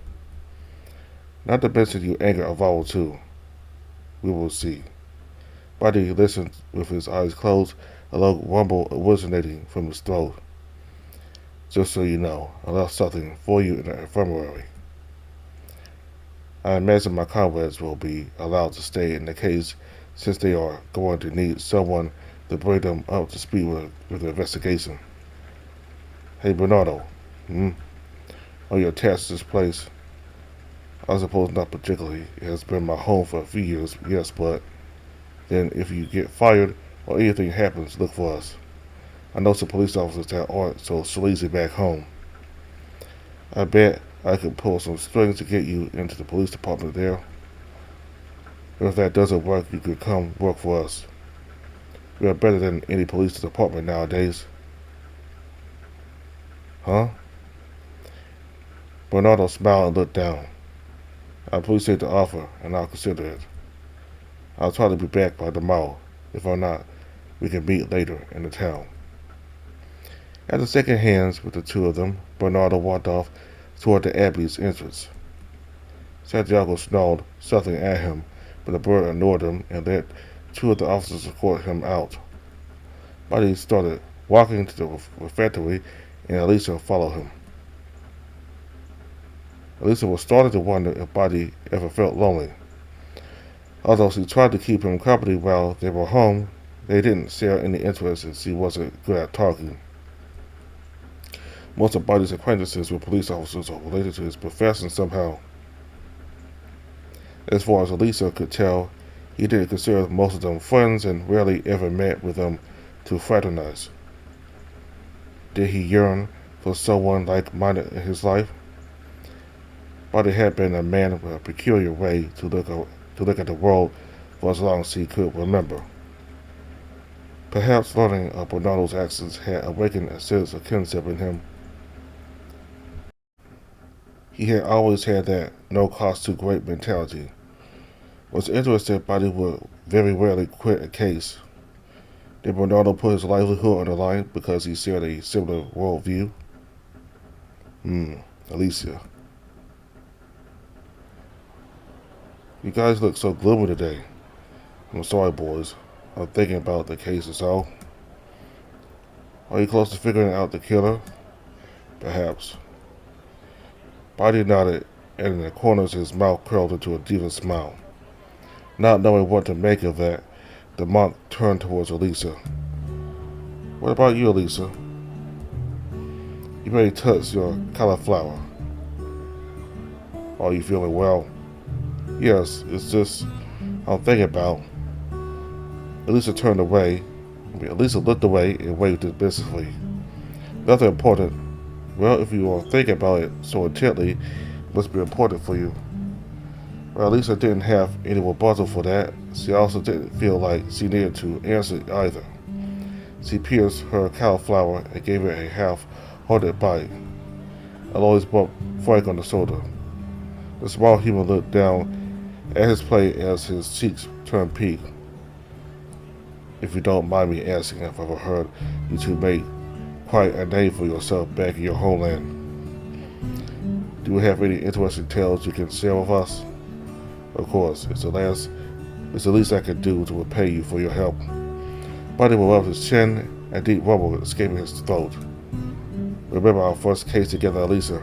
Not to mention you anger Avalo too. We will see. Buddy listened with his eyes closed, a low rumble originating from his throat. Just so you know, I left something for you in the infirmary. I imagine my comrades will be allowed to stay in the case since they are going to need someone to bring them up to speed with the investigation. Hey, Bernardo. Are you attached to this place? I suppose not particularly. It has been my home for a few years, yes, but then if you get fired or anything happens, look for us. I know some police officers that aren't so sleazy back home. I bet I could pull some strings to get you into the police department there. If that doesn't work, you could come work for us. We are better than any police department nowadays. Huh? Bernardo smiled and looked down. I appreciate the offer, and I'll consider it. I'll try to be back by tomorrow. If I'm not, we can meet later in the town. After shaking hands with the two of them, Bernardo walked off toward the Abbey's entrance. Santiago snarled something at him, but the bird ignored him and let two of the officers escort him out. Buddy started walking to the refectory, and Elisa followed him. Elisa was starting to wonder if Buddy ever felt lonely. Although she tried to keep him company while they were home, they didn't share any interest and she wasn't good at talking. Most of Buddy's acquaintances with police officers are related to his profession somehow. As far as Elisa could tell, he didn't consider most of them friends and rarely ever met with them to fraternize. Did he yearn for someone like-minded in his life? Buddy had been a man with a peculiar way to look at the world for as long as he could remember. Perhaps learning of Bernardo's actions had awakened a sense of kinship in him. He had always had that no cost too great mentality. Was interested, Buddy would very rarely quit a case. Did Bernardo put his livelihood on the line because he shared a similar worldview? Alicia. You guys look so gloomy today. I'm sorry, boys. I'm thinking about the case is all. Are you close to figuring out the killer? Perhaps. Buddy nodded, and in the corners of his mouth curled into a deeper smile. Not knowing what to make of that, the monk turned towards Elisa. What about you, Elisa? You may touch your cauliflower. Are you feeling well? Yes, it's just I'm thinking about. Elisa looked away and waved dismissively. Nothing important. Well, if you are thinking about it so intently, it must be important for you. Well, Elisa didn't have any rebuttal for that. She also didn't feel like she needed to answer either. She pierced her cauliflower and gave it a half-hearted bite. Eloise bumped Frank on the shoulder. The small human looked down at his plate as his cheeks turned pink. If you don't mind me asking, I've ever heard you two make quite a name for yourself back in your homeland. Do you have any interesting tales you can share with us? Of course, it's the least I can do to repay you for your help. Buddy will rub his chin, a deep rumble escaping his throat. Remember our first case together, Elisa?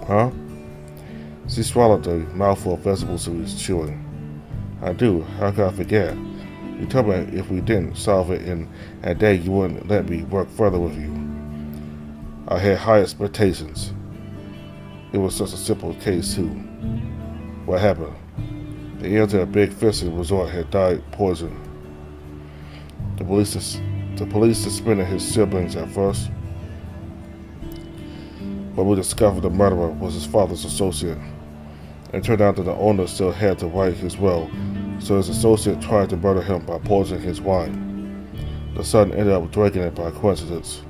Huh? She swallowed a mouthful of vegetables she was chewing. I do. How could I forget? You told me if we didn't solve it in a day, you wouldn't let me work further with you. I had high expectations. It was such a simple case, too. What happened? The heir to a big fishing resort had died poisoned. The police suspended his siblings at first, but we discovered the murderer was his father's associate. It turned out that the owner still had to write his will, so his associate tried to murder him by poisoning his wine. The son ended up drinking it by coincidence.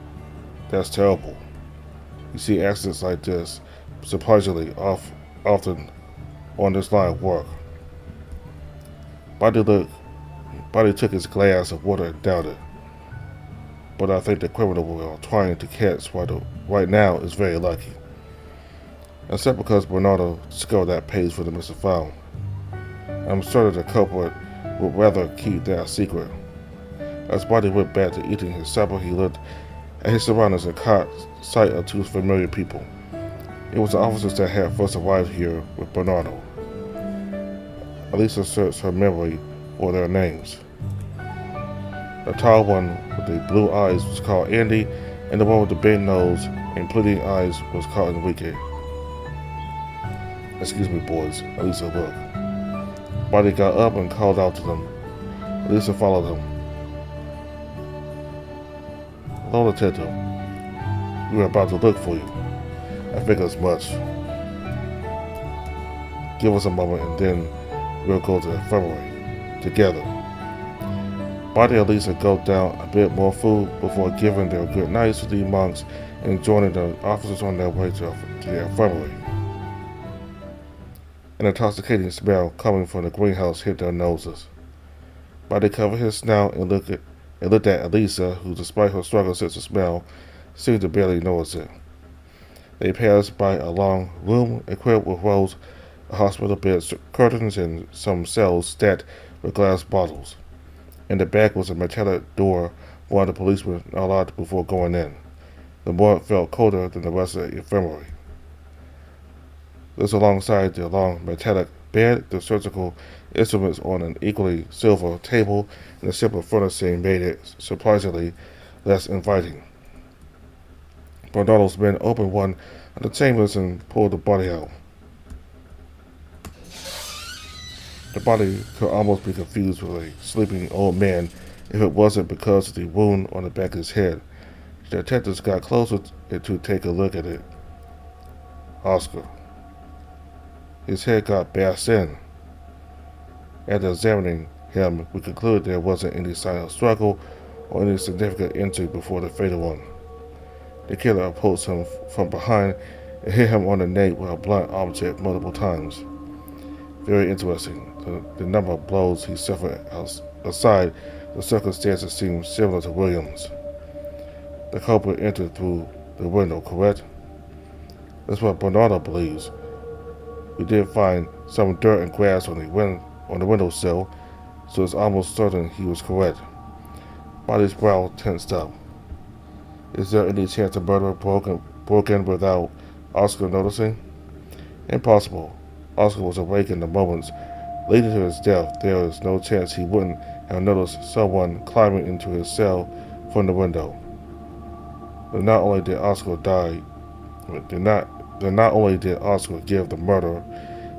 That's terrible. You see accidents like this, surprisingly, often on this line of work. Buddy took his glass of water and downed it. But I think the criminal we are trying to catch right now is very lucky. Except because Bernardo discovered that page for the missing file. I'm certain the culprit would rather keep that a secret. As Buddy went back to eating his supper, he looked at his surroundings and caught sight of two familiar people. It was the officers that had first arrived here with Bernardo. Elisa searched her memory for their names. The tall one with the blue eyes was called Andy, and the one with the big nose and pleading eyes was called Enrique. Excuse me, boys. Elisa looked. Buddy got up and called out to them. Elisa followed him. Hello, detective. We were about to look for you. I figured as much. Give us a moment and then we'll go to the infirmary. Together. Buddy and Elisa gulped down a bit more food before giving their good nights to the monks and joining the officers on their way to the infirmary. An intoxicating smell coming from the greenhouse hit their noses. Buddy covered his snout and looked at Elisa, who, despite her struggle sense of smell, seemed to barely notice it. They passed by a long room equipped with rows of hospital beds, curtains, and some cells stacked with glass bottles. In the back was a metallic door one of the policemen unlocked before going in. The morgue felt colder than the rest of the infirmary. This alongside the long metallic bed, the surgical instruments on an equally silver table, and the simple furnishing made it surprisingly less inviting. Bernardo's men opened one of the chambers and pulled the body out. The body could almost be confused with a sleeping old man if it wasn't because of the wound on the back of his head. The detectives got closer to take a look at it. Oscar. His head got bashed in. After examining him, we concluded there wasn't any sign of struggle or any significant injury before the fatal one. The killer approached him from behind and hit him on the neck with a blunt object multiple times. Very interesting. The number of blows he suffered aside, the circumstances seemed similar to Williams. The culprit entered through the window, correct? That's what Bernardo believes. We did find some dirt and grass on the windowsill, so it's almost certain he was correct. Body's brow tensed up. Is there any chance the murderer broke in without Oscar noticing? Impossible. Oscar was awake in the moments leading to his death. There is no chance he wouldn't have noticed someone climbing into his cell from the window. But not only did Oscar give the murderer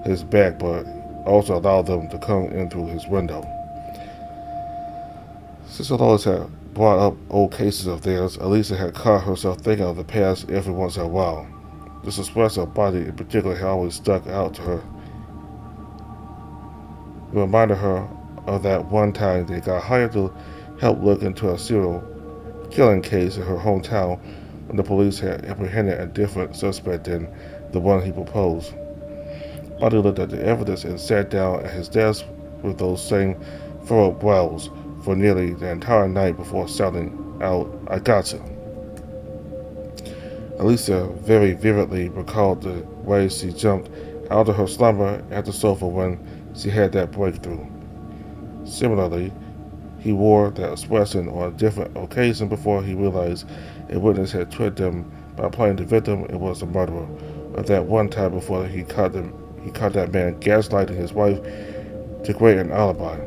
his back, but also allowed them to come in through his window. Since Dolores had brought up old cases of theirs, Elisa had caught herself thinking of the past every once in a while. The suspense of Body in particular had always stuck out to her. It reminded her of that one time they got hired to help look into a serial killing case in her hometown when the police had apprehended a different suspect than the one he proposed. Body looked at the evidence and sat down at his desk with those same furrowed brows for nearly the entire night before shouting out, "I gotcha." Elisa very vividly recalled the way she jumped out of her slumber at the sofa when she had that breakthrough. Similarly, he wore that expression on a different occasion before he realized a witness had tricked him by playing the victim and was the murderer. Or that one time before he caught that man gaslighting his wife to create an alibi.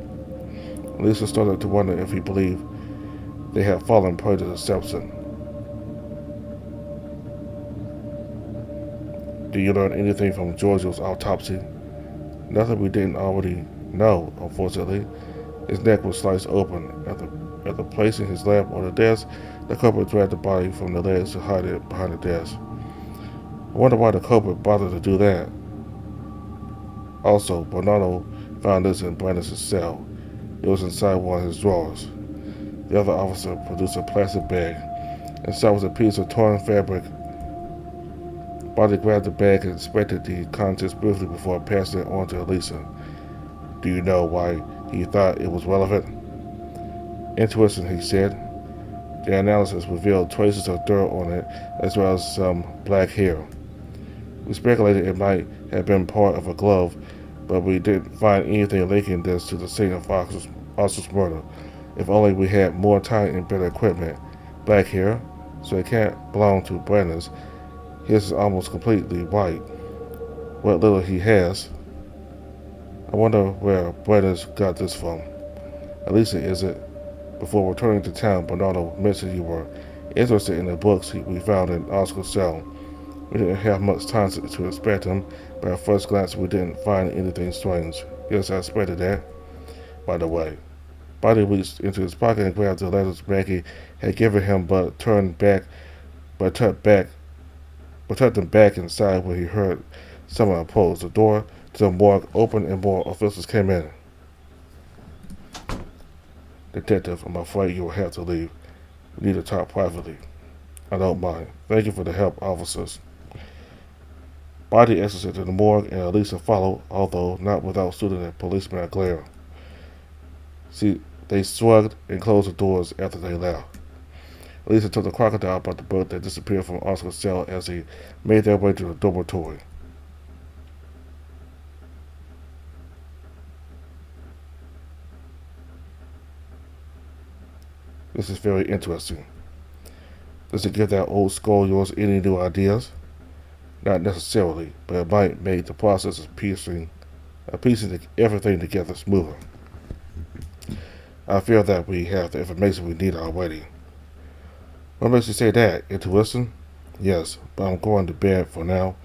Lisa started to wonder if he believed they had fallen prey to deception. "Do you learn anything from Giorgio's autopsy?" "Nothing we didn't already know, unfortunately." His neck was sliced open. After placing his lamp on the desk, the culprit dragged the body from the legs to hide it behind the desk. I wonder why the culprit bothered to do that. Also, Bernardo found this in Brandis' cell. It was inside one of his drawers. The other officer produced a plastic bag. Inside was a piece of torn fabric. Body grabbed the bag and inspected the contents briefly before passing it on to Elisa. "Do you know why he thought it was relevant?" "Intuition," he said. The analysis revealed traces of dirt on it as well as some black hair. We speculated it might have been part of a glove, but we didn't find anything linking this to the scene of Oscar's murder. If only we had more time and better equipment. Black hair, so it can't belong to Brandis. His is almost completely white. What little he has. I wonder where Brandis got this from. Elisa, is it? Before returning to town, Bernardo mentioned you were interested in the books we found in Oscar's cell. We didn't have much time to inspect them, but at first glance we didn't find anything strange. Yes, I expected that. By the way, Body reached into his pocket and grabbed the letters Maggie had given him, but tucked them back inside when he heard someone approach. The door to the morgue opened and more officials came in. Detective, I'm afraid you will have to leave. We need to talk privately. I don't mind. Thank you for the help, officers. Body exited the morgue and Elisa followed, although not without shooting a policeman a glare. They shrugged and closed the doors after they left. Elisa told the crocodile about the book that disappeared from Oscar's cell as they made their way to the dormitory. This is very interesting. Does it give that old skull of yours any new ideas? Not necessarily, but it might make the process of piecing everything together smoother. I feel that we have the information we need already. What makes you say that? Intuition? Yes, but I'm going to bed for now.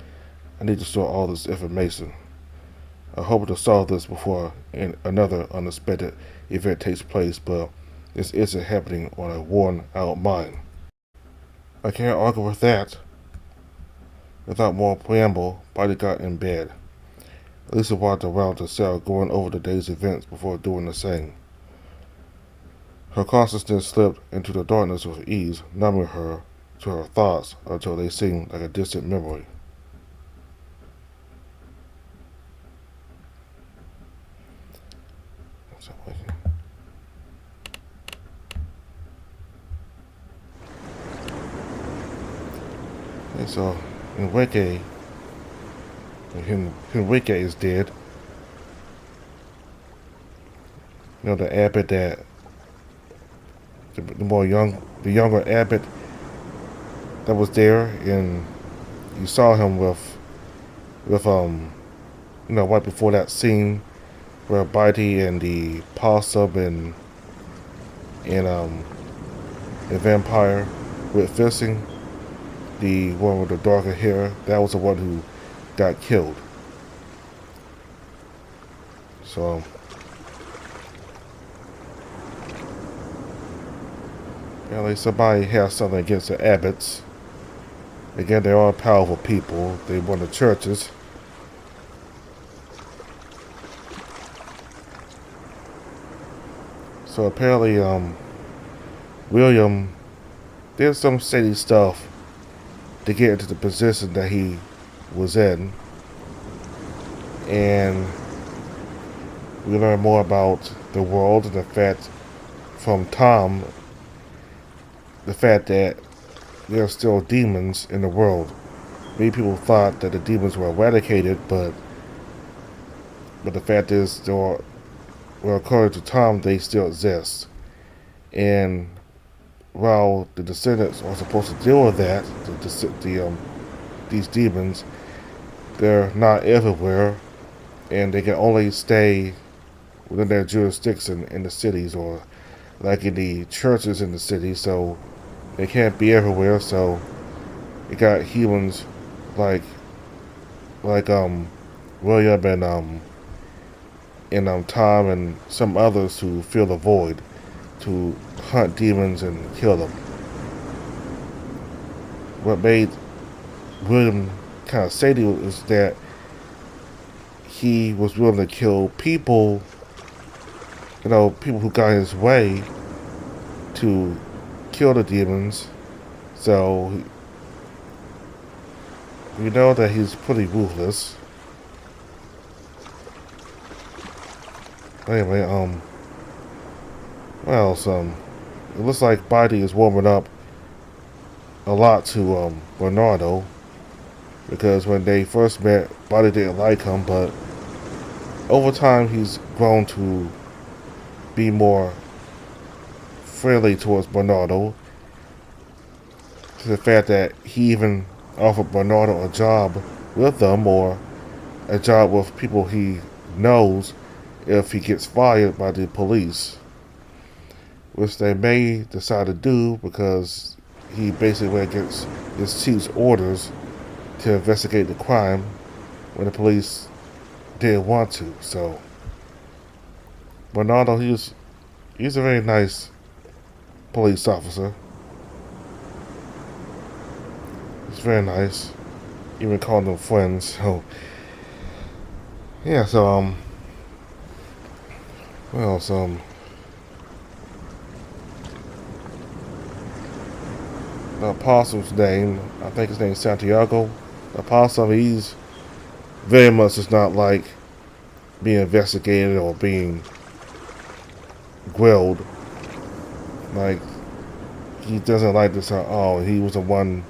I need to store all this information. I hope to solve this before another unexpected event takes place, but this isn't happening on a worn-out mind. I can't argue with that. Without more preamble, Body got in bed. Lisa walked around the cell going over the day's events before doing the same. Her consciousness slipped into the darkness with ease, numbing her to her thoughts until they seemed like a distant memory. Okay, so Enrique is dead. You know, the abbot that the younger abbot that was there, and you saw him with right before that scene where Bitey and the possum and the vampire were fisting. The one with the darker hair, that was the one who got killed. So apparently somebody has something against the abbots. Again, they are powerful people. They run the churches. So apparently, William did some shady stuff to get into the position that he was in. And we learn more about the world and the fact from Tom, the fact that there are still demons in the world. Many people thought that the demons were eradicated, but the fact is, according to Tom, they still exist. And while the descendants are supposed to deal with that, these demons, they're not everywhere, and they can only stay within their jurisdiction in the cities or like in the churches in the city, so they can't be everywhere. So you got humans like William and Tom and some others who fill the void to hunt demons and kill them. What made William kind of shady is that he was willing to kill people, people who got in his way to kill the demons. So we know that he's pretty ruthless. Anyway, what else? It looks like Bitey is warming up a lot to Bernardo, because when they first met, Bitey didn't like him, but over time he's grown to be more friendly towards Bernardo, to the fact that he even offered Bernardo a job with them, or a job with people he knows if he gets fired by the police. which they may decide to do because he basically went against his chief's orders to investigate the crime when the police didn't want to. So Bernardo, he's a very nice police officer. He's very nice. Even calling them friends. So yeah, so what else? The apostle's name, I think his name is Santiago. The apostle, he's very much just not like being investigated or being grilled. Like, he doesn't like this at all. He was the one,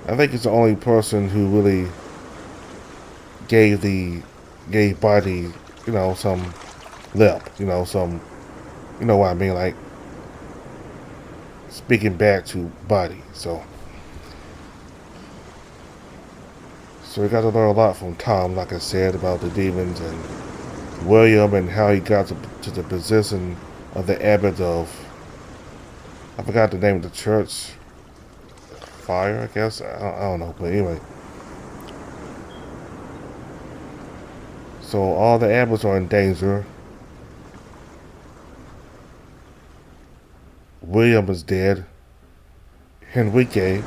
I think he's the only person who really gave Body, some lip, some, you know what I mean, like speaking back to Body. So we got to learn a lot from Tom, like I said, about the demons, and William, and how he got to the position of the abbot of, I forgot the name of the church, Fire, I guess, I don't know, but anyway. So all the abbots are in danger. William is dead. Henrique,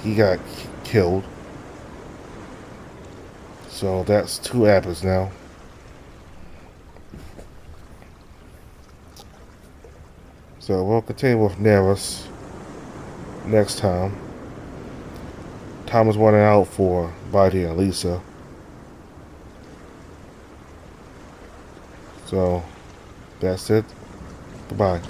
he got killed. So that's 2 abbots now. So we'll continue with Nerus next time. Time is running out for Body and Lisa. So that's it. Bye-bye.